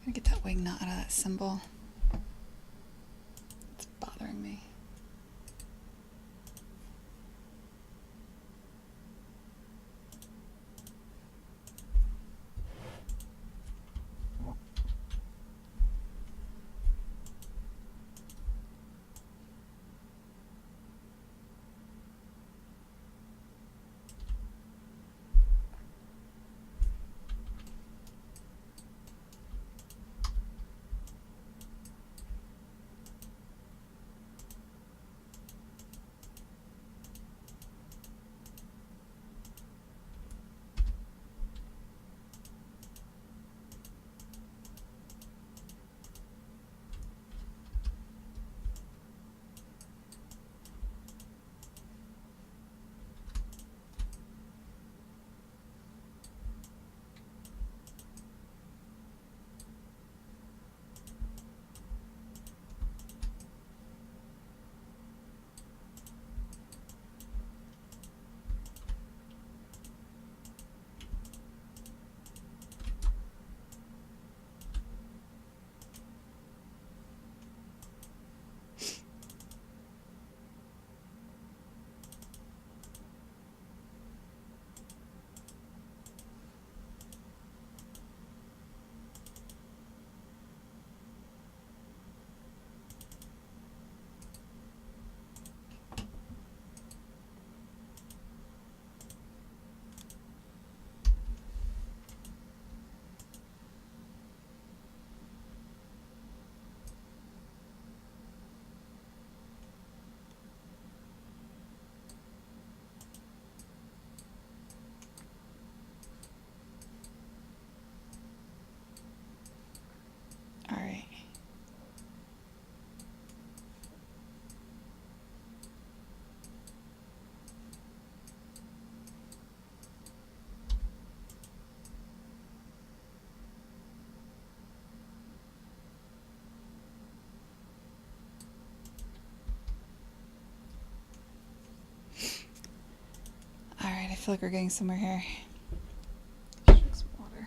I'm gonna get that wing nut out of that symbol. It's bothering me. feel like we're getting somewhere here. Drink some water.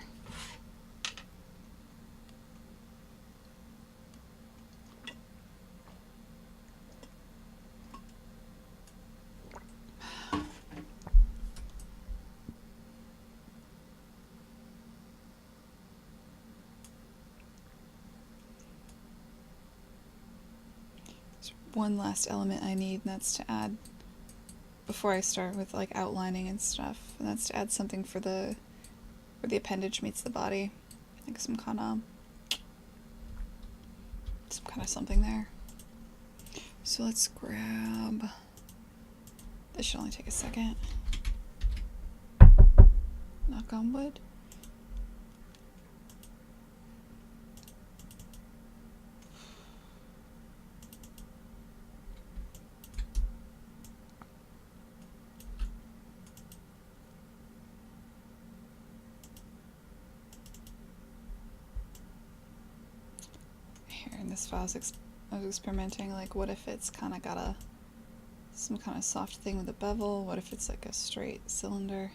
There's one last element I need, and that's to add before I start with like outlining and stuff, and that's to add something for the where the appendage meets the body. I think some kind of something there. So let's grab. This should only take a second. Knock on wood. Here in this file, I was experimenting, like, what if it's kind of got some kind of soft thing with a bevel? What if it's like a straight cylinder?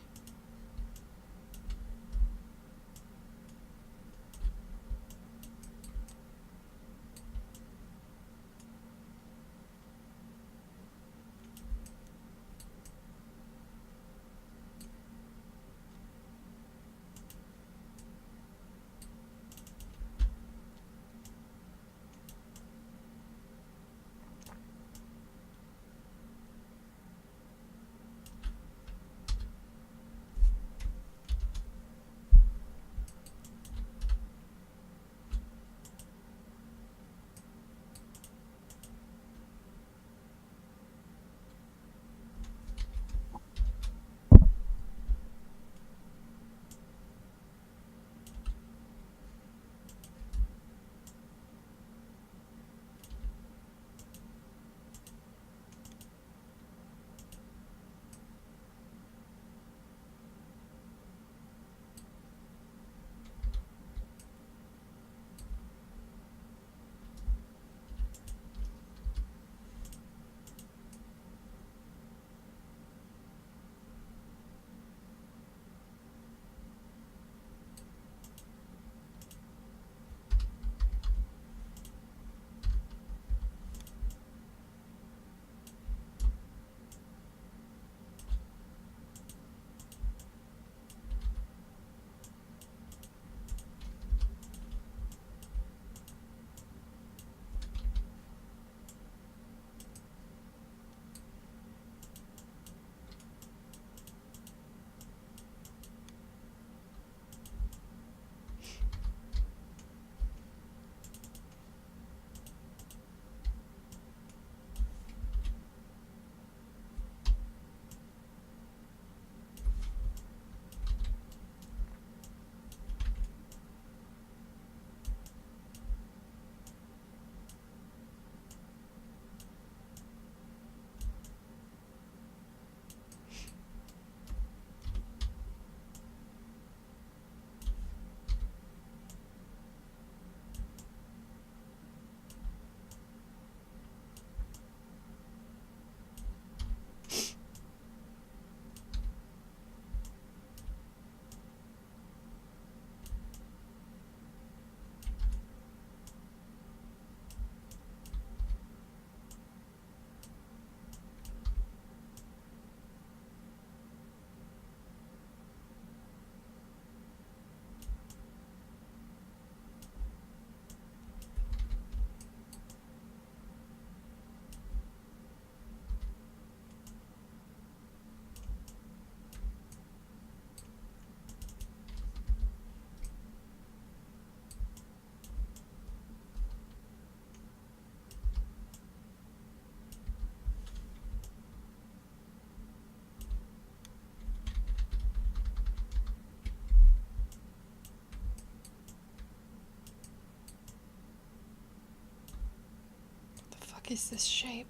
What is this shape?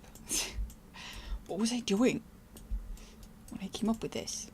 What was I doing when I came up with this?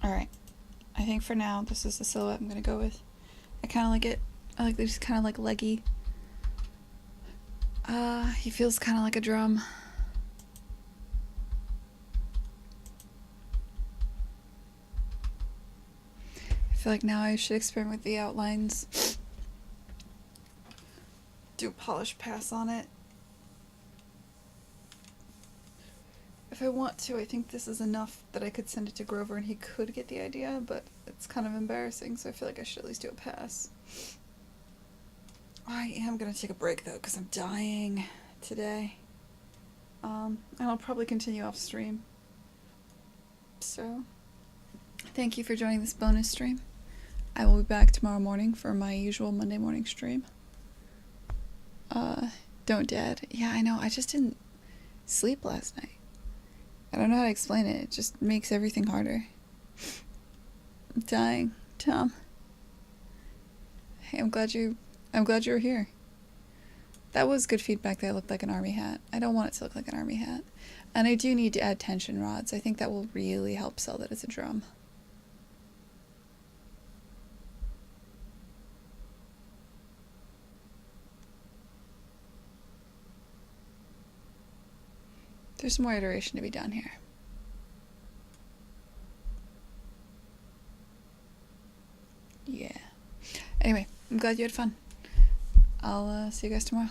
Alright. I think for now, this is the silhouette I'm gonna go with. I kind of like it. I like this kind of like leggy. He feels kind of like a drum. I feel like now I should experiment with the outlines. Do a polish pass on it. If I want to, I think this is enough that I could send it to Grover and he could get the idea, but it's kind of embarrassing, so I feel like I should at least do a pass. I am gonna take a break though, because I'm dying today. And I'll probably continue off stream. So, thank you for joining this bonus stream. I will be back tomorrow morning for my usual Monday morning stream. Don't Dad. Yeah, I know, I just didn't sleep last night. I don't know how to explain it. It just makes everything harder. I'm dying, Tom. Hey, I'm glad you were here. That was good feedback that I looked like an army hat. I don't want it to look like an army hat. And I do need to add tension rods. I think that will really help sell that as a drum. There's more iteration to be done here. Yeah. Anyway, I'm glad you had fun. I'll see you guys tomorrow.